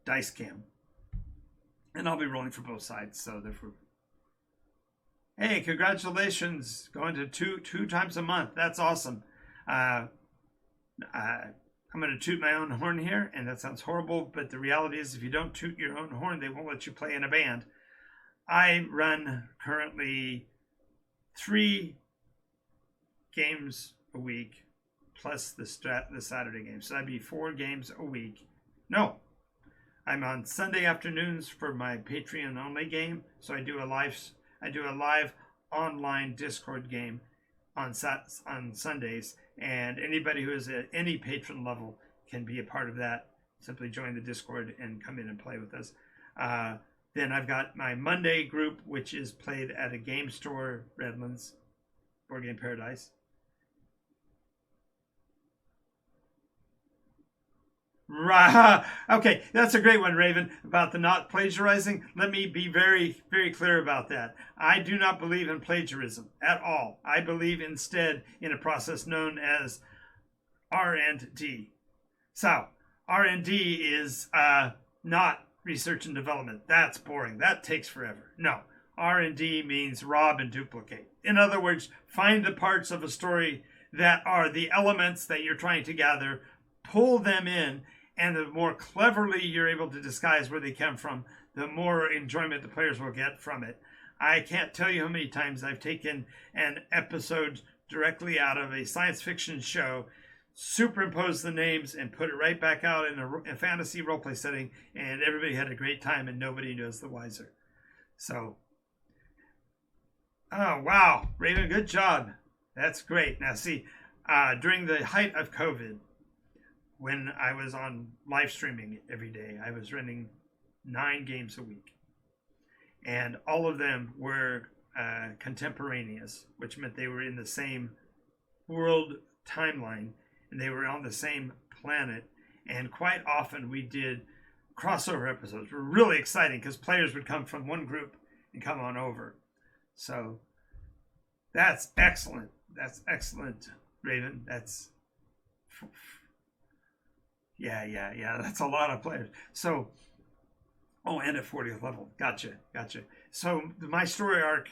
Speaker 1: dice cam, and I'll be rolling for both sides. So therefore, hey, congratulations, going to two times a month. That's awesome. I'm going to toot my own horn here, and that sounds horrible, but the reality is, if you don't toot your own horn, they won't let you play in a band. I run currently 3 games a week plus the Saturday game. So that'd be 4 games a week. No, I'm on Sunday afternoons for my Patreon only game. So I do a live online Discord game on Sundays, and anybody who is at any patron level can be a part of that. Simply join the Discord and come in and play with us. Then I've got my Monday group, which is played at a game store, Redlands, Board Game Paradise. Right. Okay, that's a great one, Raven, about the not plagiarizing. Let me be very, very clear about that. I do not believe in plagiarism at all. I believe instead in a process known as R&D. So, R&D is not research and development. That's boring. That takes forever. No. R&D means rob and duplicate. In other words, find the parts of a story that are the elements that you're trying to gather, pull them in, and the more cleverly you're able to disguise where they come from, the more enjoyment the players will get from it. I can't tell you how many times I've taken an episode directly out of a science fiction show, superimposed the names, and put it right back out in a fantasy roleplay setting, and everybody had a great time and nobody knows the wiser. So, oh wow, Raven, good job. That's great. Now see, during the height of COVID, when I was on live streaming every day, I was running 9 games a week, and all of them were contemporaneous, which meant they were in the same world timeline, and they were on the same planet. And quite often we did crossover episodes were really exciting because players would come from one group and come on over. So that's excellent. That's excellent, Raven. That's yeah. That's a lot of players. So, oh, and at 40th level. Gotcha. So my story arc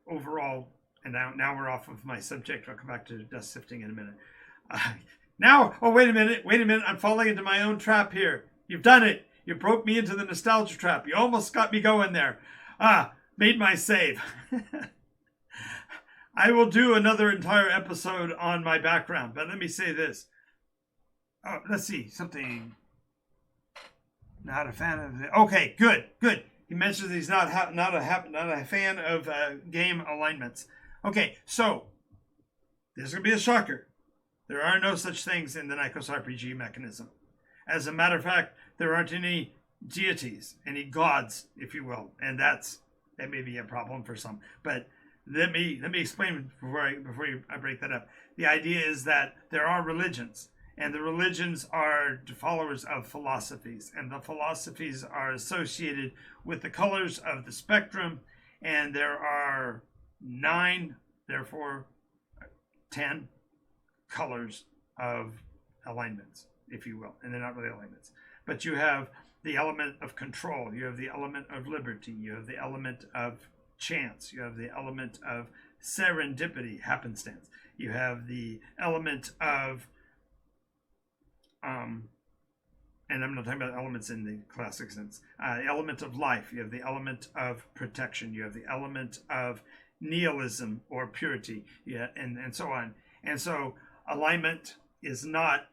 Speaker 1: overall, and now we're off of my subject. I'll come back to dust sifting in a minute. Wait a minute. I'm falling into my own trap here. You've done it. You broke me into the nostalgia trap. You almost got me going there. Made my save. I will do another entire episode on my background, but let me say this. Oh, let's see, something. Not a fan of it. Okay, good. He mentions he's not a fan of game alignments. Okay, so there's going to be a shocker. There are no such things in the NycosRPG mechanism. As a matter of fact, there aren't any deities, any gods, if you will, and that may be a problem for some. But let me explain before I break that up. The idea is that there are religions, and the religions are followers of philosophies, and the philosophies are associated with the colors of the spectrum, and there are 9, therefore 10 colors of alignments, if you will, and they're not really alignments. But you have the element of control, you have the element of liberty, you have the element of chance, you have the element of serendipity, happenstance, you have the element of and I'm not talking about elements in the classic sense, the element of life, you have the element of protection, you have the element of nihilism or purity, and so on. And so alignment is not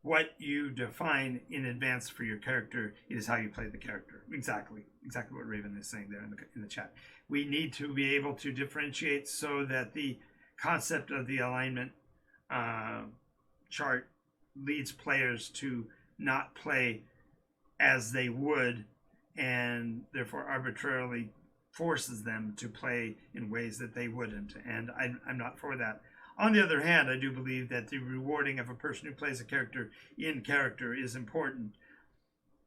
Speaker 1: what you define in advance for your character. It is how you play the character. Exactly what Raven is saying there in the chat. We need to be able to differentiate so that the concept of the alignment chart leads players to not play as they would, and therefore arbitrarily forces them to play in ways that they wouldn't. And I'm not for that. On the other hand, I do believe that the rewarding of a person who plays a character in character is important.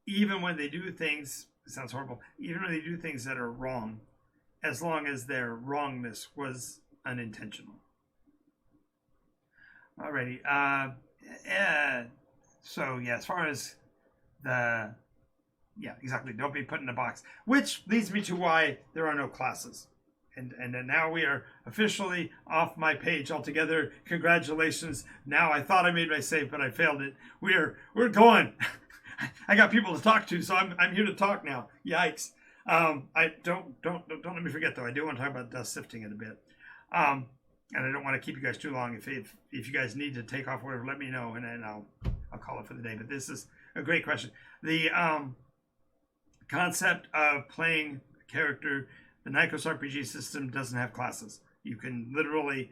Speaker 1: Even when they do things, it sounds horrible, even when they do things that are wrong, as long as their wrongness was unintentional. Alrighty. So, yeah, as far as exactly, don't be put in a box. Which leads me to why there are no classes. And now we are officially off my page altogether. Congratulations. Now I thought I made my save, but I failed it. We're going. I got people to talk to, so I'm here to talk now. Yikes. I don't let me forget though. I do want to talk about dust sifting in a bit. And I don't want to keep you guys too long. If you guys need to take off, whatever, let me know, and then I'll call it for the day. But this is a great question. The concept of playing a character. The NycosRPG system doesn't have classes. You can literally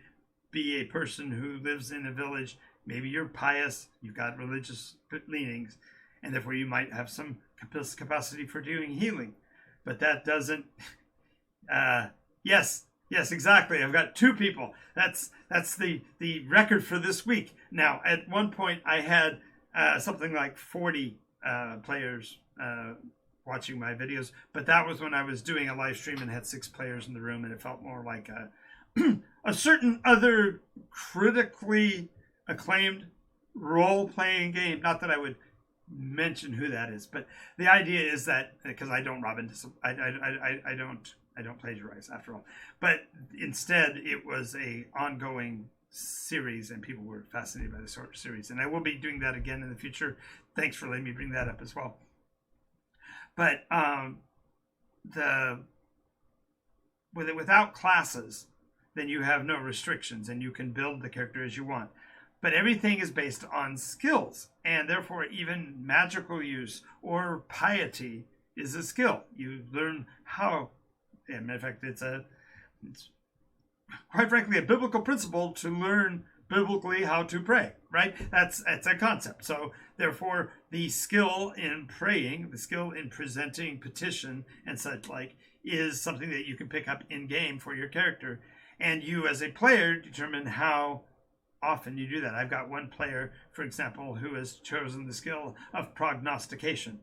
Speaker 1: be a person who lives in a village. Maybe you're pious, you've got religious leanings, and therefore you might have some capacity for doing healing. But that doesn't... Yes, exactly. I've got 2 people. That's the record for this week. Now, at one point, I had something like 40 players watching my videos, but that was when I was doing a live stream and had 6 players in the room, and it felt more like a certain other critically acclaimed role-playing game. Not that I would mention who that is, but the idea is that, because I don't rob into some, I don't plagiarize after all, but instead it was a ongoing series, and people were fascinated by the sort of series, and I will be doing that again in the future. Thanks for letting me bring that up as well. But without classes, then you have no restrictions, and you can build the character as you want. But everything is based on skills, and therefore even magical use or piety is a skill. You learn how. And in fact, it's quite frankly a biblical principle to learn biblically how to pray, right? That's a concept. So therefore, the skill in praying, the skill in presenting petition and such like, is something that you can pick up in game for your character, and you as a player determine how often you do that. I've got one player, for example, who has chosen the skill of prognostication.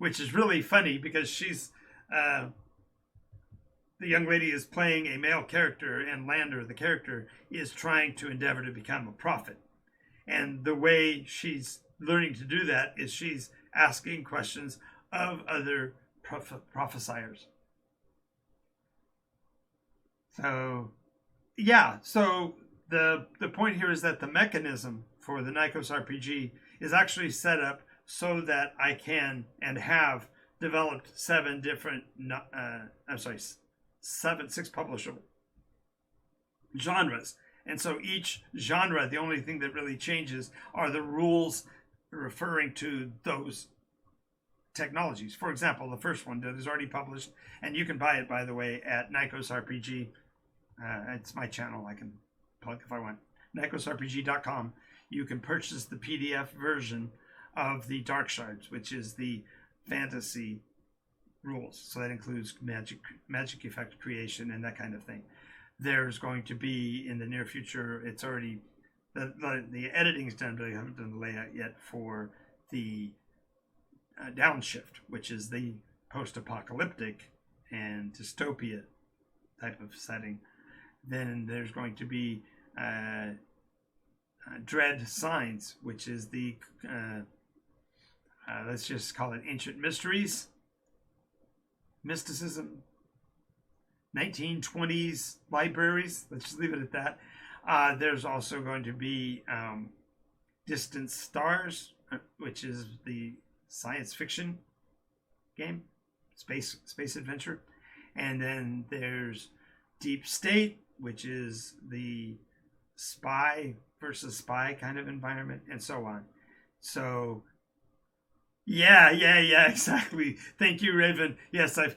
Speaker 1: which is really funny because she's the young lady is playing a male character, and Lander, the character, is trying to endeavor to become a prophet. And the way she's learning to do that is she's asking questions of other prophesiers. So, yeah. So the point here is that the mechanism for the NycosRPG is actually set up so that I can and have developed 6 publishable genres. And so each genre, the only thing that really changes are the rules referring to those technologies. For example, the first one that is already published, and you can buy it, by the way, at NycosRPG. It's my channel. I can plug if I want. NycosRPG.com. You can purchase the PDF version of the Dark Shards, which is the fantasy rules. So that includes magic effect creation and that kind of thing. There's going to be in the near future, it's already, the editing's done, but I haven't done the layout yet for the Downshift, which is the post-apocalyptic and dystopia type of setting. Then there's going to be Dread Signs, which is the, let's just call it Ancient Mysteries, mysticism, 1920s libraries. Let's just leave it at that. There's also going to be Distant Stars, which is the science fiction game, space adventure. And then there's Deep State, which is the spy versus spy kind of environment, and so on. So yeah, exactly. Thank you, Raven. Yes, I've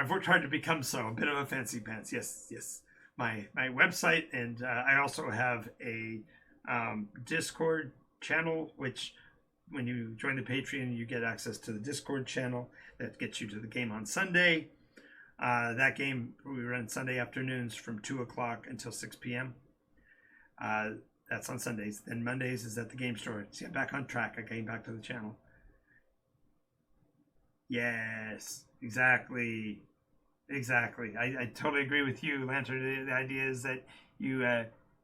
Speaker 1: worked hard to become a bit of a fancy pants. Yes. My website, and I also have a Discord channel, which when you join the Patreon, you get access to the Discord channel that gets you to the game on Sunday. That game we run Sunday afternoons from 2 o'clock until 6 p.m. That's on Sundays. Then Mondays is at the game store. See, I'm back on track. I came back to the channel. Yes, exactly. I totally agree with you, Lantern. The idea is that you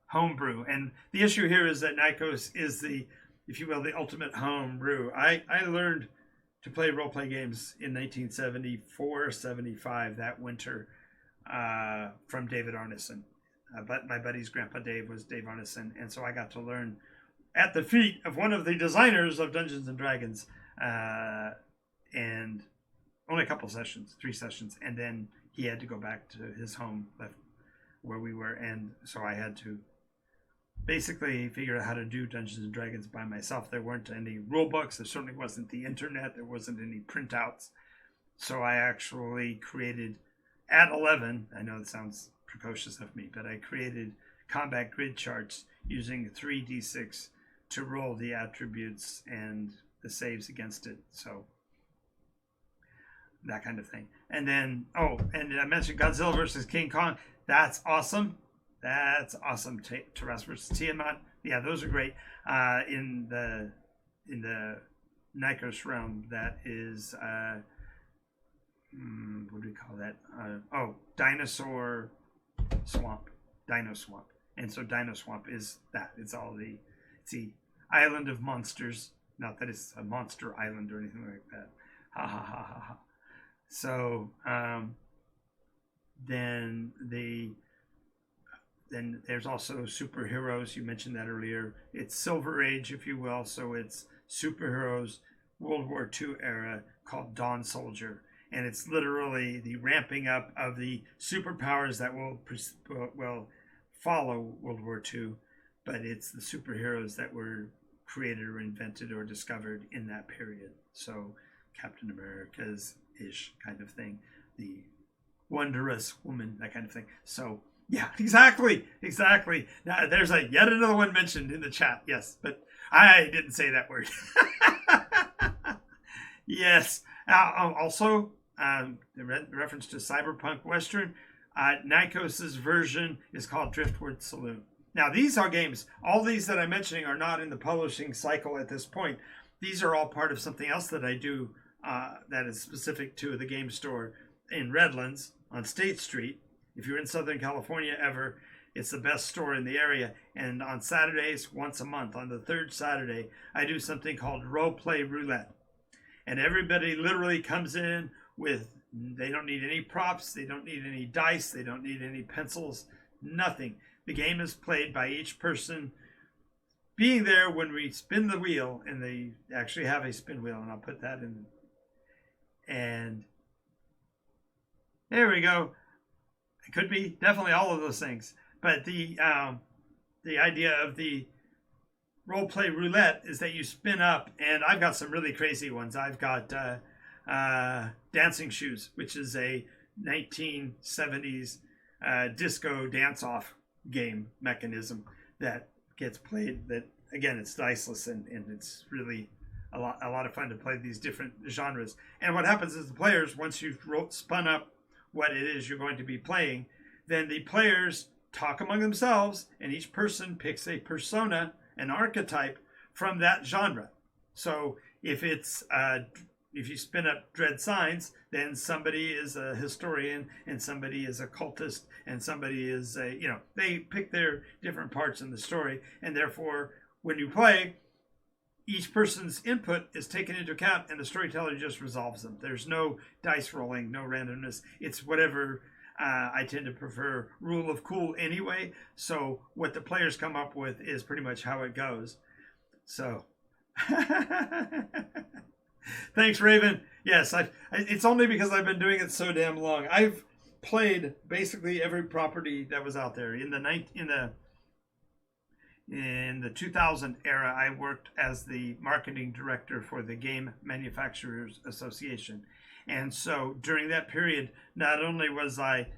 Speaker 1: homebrew. And the issue here is that Nykos is the, if you will, the ultimate homebrew. I learned to play role-play games in 1974-75, that winter, from David Arneson. But my buddy's grandpa Dave was Dave Arneson, and so I got to learn at the feet of one of the designers of Dungeons and Dragons, and only a couple sessions, 3 sessions, and then he had to go back to his home where we were, and so I had to basically figure out how to do Dungeons and Dragons by myself. There weren't any rule books. There certainly wasn't the internet. There wasn't any printouts. So I actually created, at 11, I know it sounds precocious of me, but I created combat grid charts using 3d6 to roll the attributes and the saves against it. So that kind of thing. And then, and I mentioned Godzilla versus King Kong. That's awesome. Taras versus Tiamat. Yeah, those are great. In the Nykos realm, that is what do we call that? Dinosaur Swamp, Dino Swamp. And so Dino Swamp is that. It's the island of monsters. Not that it's a monster island or anything like that. Ha ha ha ha ha. So then there's also superheroes. You mentioned that earlier. It's Silver Age, if you will. So it's superheroes, World War II era, called Dawn Soldier. And it's literally the ramping up of the superpowers that will follow World War II. But it's the superheroes that were created or invented or discovered in that period. So Captain America's ish kind of thing. The Wondrous Woman, that kind of thing. So yeah, exactly. Now, there's yet another one mentioned in the chat. Yes, but I didn't say that word. Yes. Also, the reference to cyberpunk western, Nykos's version is called Driftwood Saloon. Now, these are games. All these that I'm mentioning are not in the publishing cycle at this point. These are all part of something else that I do that is specific to the game store in Redlands on State Street. If you're in Southern California ever, it's the best store in the area. And on Saturdays, once a month, on the third Saturday, I do something called Role Play Roulette. And everybody literally comes in with, they don't need any props, they don't need any dice, they don't need any pencils, nothing. The game is played by each person being there when we spin the wheel, and they actually have a spin wheel, and I'll put that in. And there we go. It could be definitely all of those things. But the idea of the role play roulette is that you spin up, and I've got some really crazy ones. I've got Dancing Shoes, which is a 1970s disco dance-off game mechanism that gets played. That again, it's diceless, and it's really a lot of fun to play these different genres. And what happens is the players, once you've spun up what it is you're going to be playing, then the players talk among themselves, and each person picks a persona, an archetype from that genre. So if it's if you spin up Dread Signs, then somebody is a historian, and somebody is a cultist, and somebody is a, they pick their different parts in the story, and therefore when you play, each person's input is taken into account, and the storyteller just resolves them. There's no dice rolling, no randomness. It's whatever. I tend to prefer rule of cool anyway. So what the players come up with is pretty much how it goes. So thanks, Raven. Yes, it's only because I've been doing it so damn long. I've played basically every property that was out there. In the 2000 era, I worked as the marketing director for the Game Manufacturers Association. And so during that period, not only was I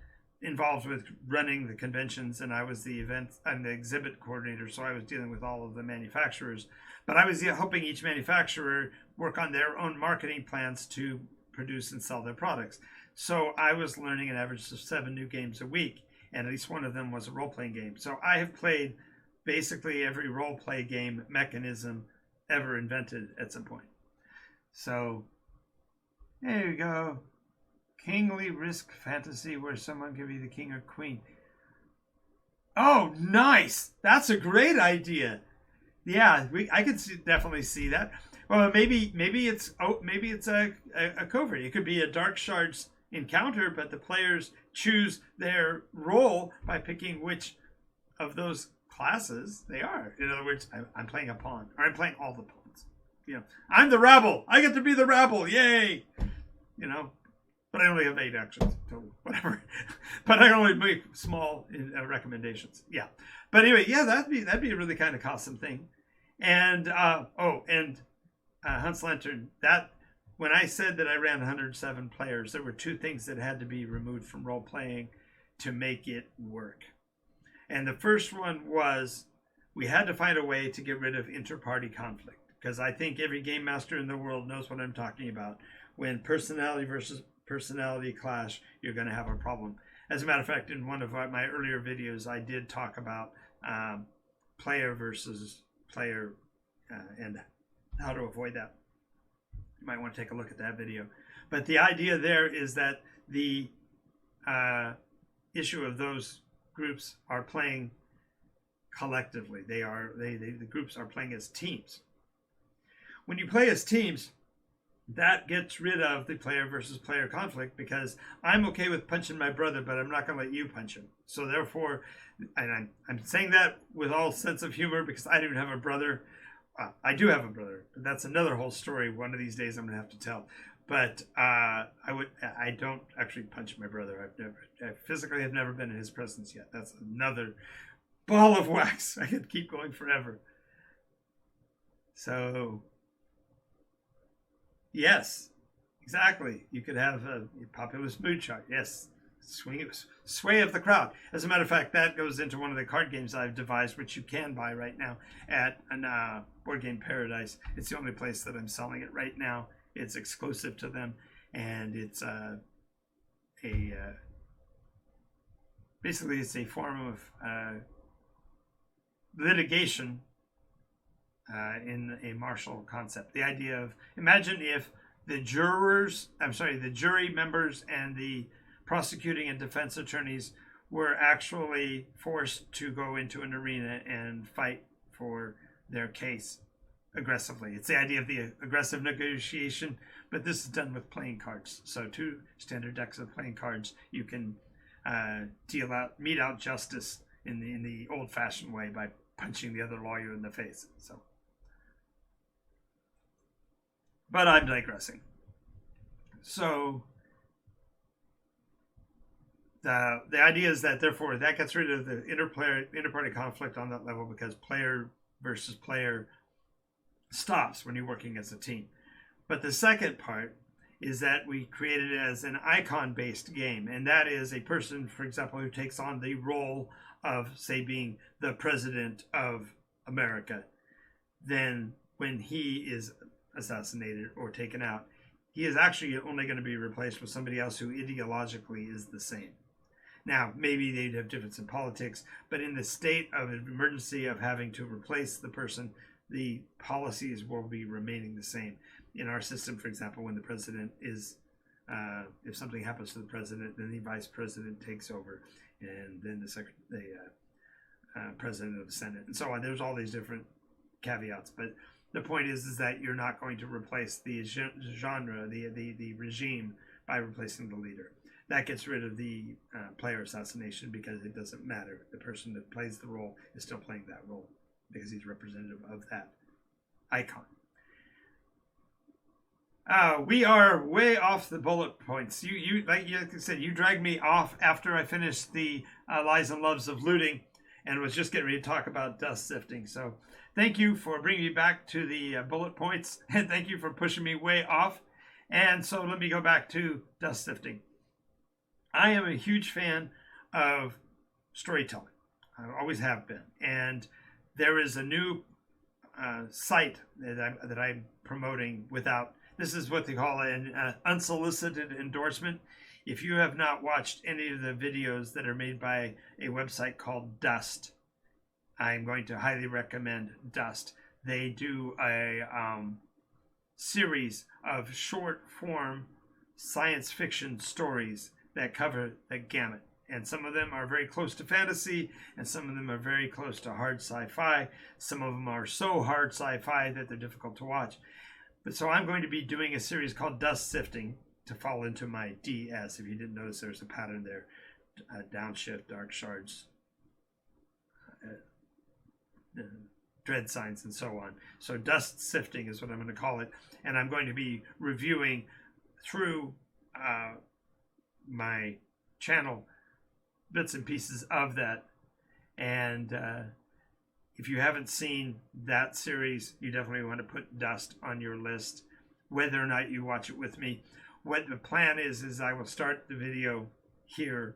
Speaker 1: involved with running the conventions, and I'm the exhibit coordinator, so I was dealing with all of the manufacturers, but I was helping each manufacturer work on their own marketing plans to produce and sell their products. So I was learning an average of 7 new games a week, and at least one of them was a role-playing game. So I have played basically every role-play game mechanism ever invented at some point. So there you go. Kingly risk fantasy where someone can be the king or queen. Oh, nice! That's a great idea. Yeah, I could definitely see that. Well, maybe it's a covert. It could be a Dark Shards encounter, but the players choose their role by picking which of those classes they are. In other words, I'm playing a pawn, or I'm playing all the pawns. I'm the rabble. I get to be the rabble. Yay! But I only have 8 actions, so whatever. But I only make small recommendations. Yeah. But anyway, yeah, that'd be a really kind of awesome thing. And Hunt's Lantern, that when I said that I ran 107 players, there were 2 things that had to be removed from role playing to make it work. And the first one was we had to find a way to get rid of inter-party conflict, because I think every game master in the world knows what I'm talking about. When personality versus personality clash, you're going to have a problem. As a matter of fact, in one of my earlier videos, I did talk about player versus player and how to avoid that. You might want to take a look at that video. But the idea there is that the issue of those groups are playing collectively. The groups are playing as teams. When you play as teams, that gets rid of the player versus player conflict, because I'm okay with punching my brother, but I'm not going to let you punch him. So therefore, and I'm saying that with all sense of humor, because I don't have a brother. I do have a brother, but that's another whole story. One of these days I'm going to have to tell. But I don't actually punch my brother. I physically have never been in his presence yet. That's another ball of wax. I could keep going forever. So yes, exactly. You could have a populist mood chart. Yes, sway of the crowd. As a matter of fact, that goes into one of the card games I've devised, which you can buy right now at Board Game Paradise. It's the only place that I'm selling it right now. It's exclusive to them, and it's basically it's a form of litigation in a martial concept. The idea of, imagine if the jury members and the prosecuting and defense attorneys were actually forced to go into an arena and fight for their case aggressively. It's the idea of the aggressive negotiation, but this is done with playing cards. So 2 standard decks of playing cards, you can mete out justice in the old-fashioned way by punching the other lawyer in the face. So, but I'm digressing. So the idea is that therefore that gets rid of the interparty conflict on that level, because player versus player stops when you're working as a team. But the second part is that we created it as an icon-based game, and that is a person, for example, who takes on the role of, say, being the president of America. Then when he is assassinated or taken out, he is actually only going to be replaced with somebody else who ideologically is the same. Now, maybe they'd have difference in politics, but in the state of emergency of having to replace the person, the policies will be remaining the same. In our system, for example, when the president is, if something happens to the president, then the vice president takes over, and then the president of the Senate, and so on. There's all these different caveats, but the point is that you're not going to replace the genre, the regime, by replacing the leader. That gets rid of the player assassination, because it doesn't matter. The person that plays the role is still playing that role because he's representative of that icon. We are way off the bullet points. You like you said, you dragged me off after I finished the Lies and Loves of Looting, and was just getting ready to talk about dust sifting. So thank you for bringing me back to the bullet points, and thank you for pushing me way off. And so let me go back to dust sifting. I am a huge fan of storytelling. I always have been. And there is a new site that I'm promoting without, this is what they call an unsolicited endorsement. If you have not watched any of the videos that are made by a website called Dust, I'm going to highly recommend Dust. They do a series of short form science fiction stories that cover the gamut. And some of them are very close to fantasy, and some of them are very close to hard sci-fi. Some of them are so hard sci-fi that they're difficult to watch. But so I'm going to be doing a series called Dust Sifting to fall into my DS. If you didn't notice, there's a pattern there. Downshift, dark shards, dread signs, and so on. So Dust Sifting is what I'm going to call it. And I'm going to be reviewing through my channel bits and pieces of that. And if you haven't seen that series, you definitely want to put Dust on your list, whether or not you watch it with me. What the plan is I will start the video here,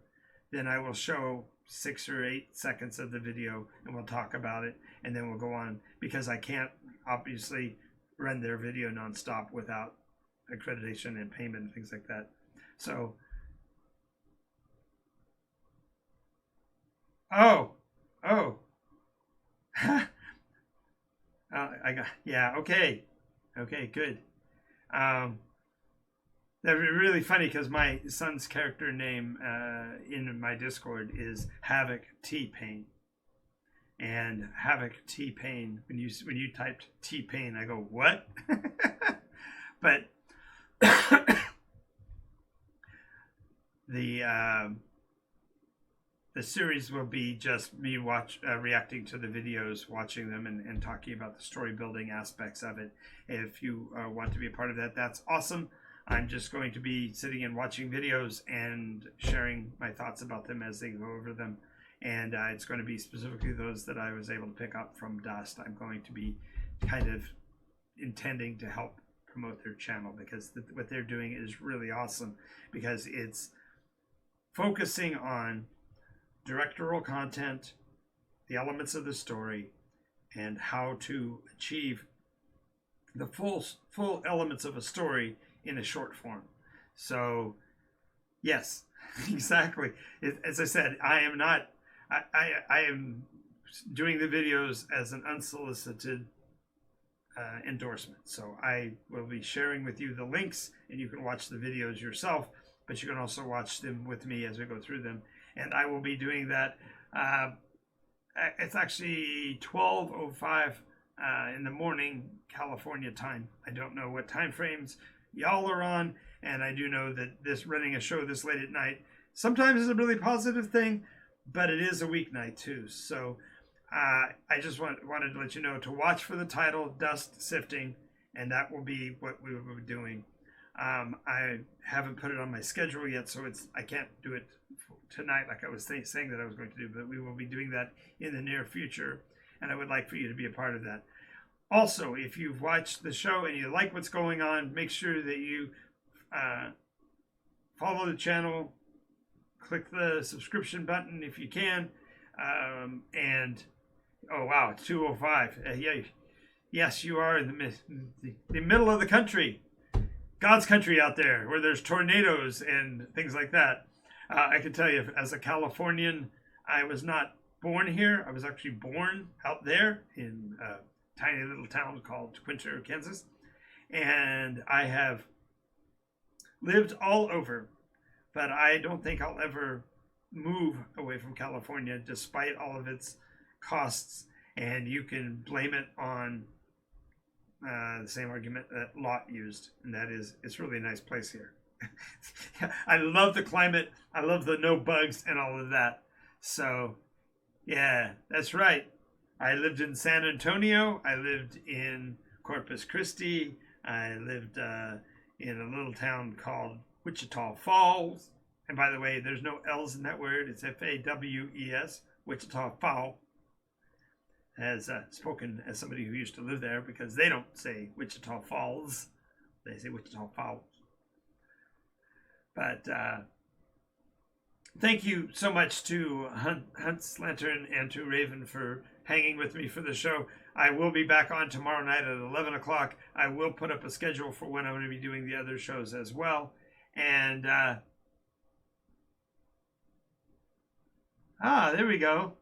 Speaker 1: then I will show 6 or 8 seconds of the video, and we'll talk about it, and then we'll go on, because I can't obviously run their video nonstop without accreditation and payment and things like that. So okay, good. That'd be really funny, because my son's character name in my Discord is Havoc T-Pain, and Havoc T-Pain, when you typed T-Pain, I go, what? But the series will be just me reacting to the videos, watching them, and talking about the story building aspects of it. If you want to be a part of that, that's awesome. I'm just going to be sitting and watching videos and sharing my thoughts about them as they go over them. And it's going to be specifically those that I was able to pick up from Dust. I'm going to be kind of intending to help promote their channel, because what they're doing is really awesome, because it's focusing on directorial content, the elements of the story, and how to achieve the full elements of a story in a short form. So yes, exactly. As I said, I am doing the videos as an unsolicited endorsement. So I will be sharing with you the links, and you can watch the videos yourself, but you can also watch them with me as we go through them. And I will be doing that. It's actually 12:05 in the morning, California time. I don't know what time frames y'all are on, and I do know that this running a show this late at night sometimes is a really positive thing, but it is a weeknight too. So I just wanted to let you know to watch for the title, Dust Sifting, and that will be what we will be doing. I haven't put it on my schedule yet, so I can't do it tonight like I was saying that I was going to do, but we will be doing that in the near future, and I would like for you to be a part of that. Also, if you've watched the show and you like what's going on, make sure that you follow the channel, click the subscription button if you can, and oh wow, it's 2:05. Yes, you are in the middle of the country, God's country out there, where there's tornadoes and things like that. I can tell you, as a Californian, I was not born here. I was actually born out there in a tiny little town called Quinter, Kansas. And I have lived all over, but I don't think I'll ever move away from California despite all of its costs. And you can blame it on the same argument that Lot used, and that is, it's really a nice place here. I love the climate. I love the no bugs and all of that. So, yeah, that's right. I lived in San Antonio. I lived in Corpus Christi. I lived in a little town called Wichita Falls. And by the way, there's no L's in that word. It's Fawes, Wichita Falls. As spoken as somebody who used to live there, because they don't say Wichita Falls. They say Wichita Falls. But thank you so much to Hunt's Lantern and to Raven for hanging with me for the show. I will be back on tomorrow night at 11 o'clock. I will put up a schedule for when I'm going to be doing the other shows as well. And there we go.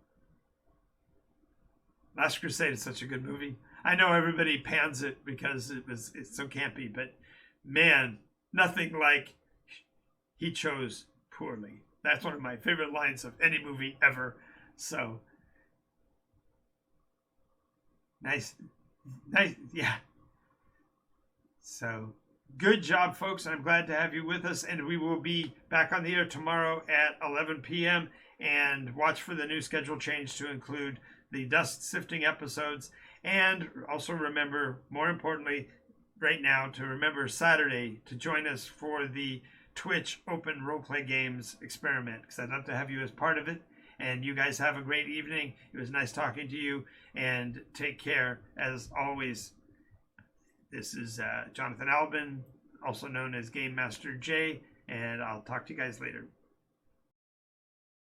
Speaker 1: Last Crusade is such a good movie. I know everybody pans it because it's so campy, but man, nothing like he chose poorly. That's one of my favorite lines of any movie ever. So nice, yeah. So good job, folks. I'm glad to have you with us, and we will be back on the air tomorrow at 11 p.m. and watch for the new schedule change to include the dust sifting episodes. And also remember, more importantly right now, to remember Saturday to join us for the Twitch Open Roleplay Games experiment, because I'd love to have you as part of it. And you guys have a great evening. It was nice talking to you, and take care as always. This is Jonathan Albin, also known as Game Master J, and I'll talk to you guys later.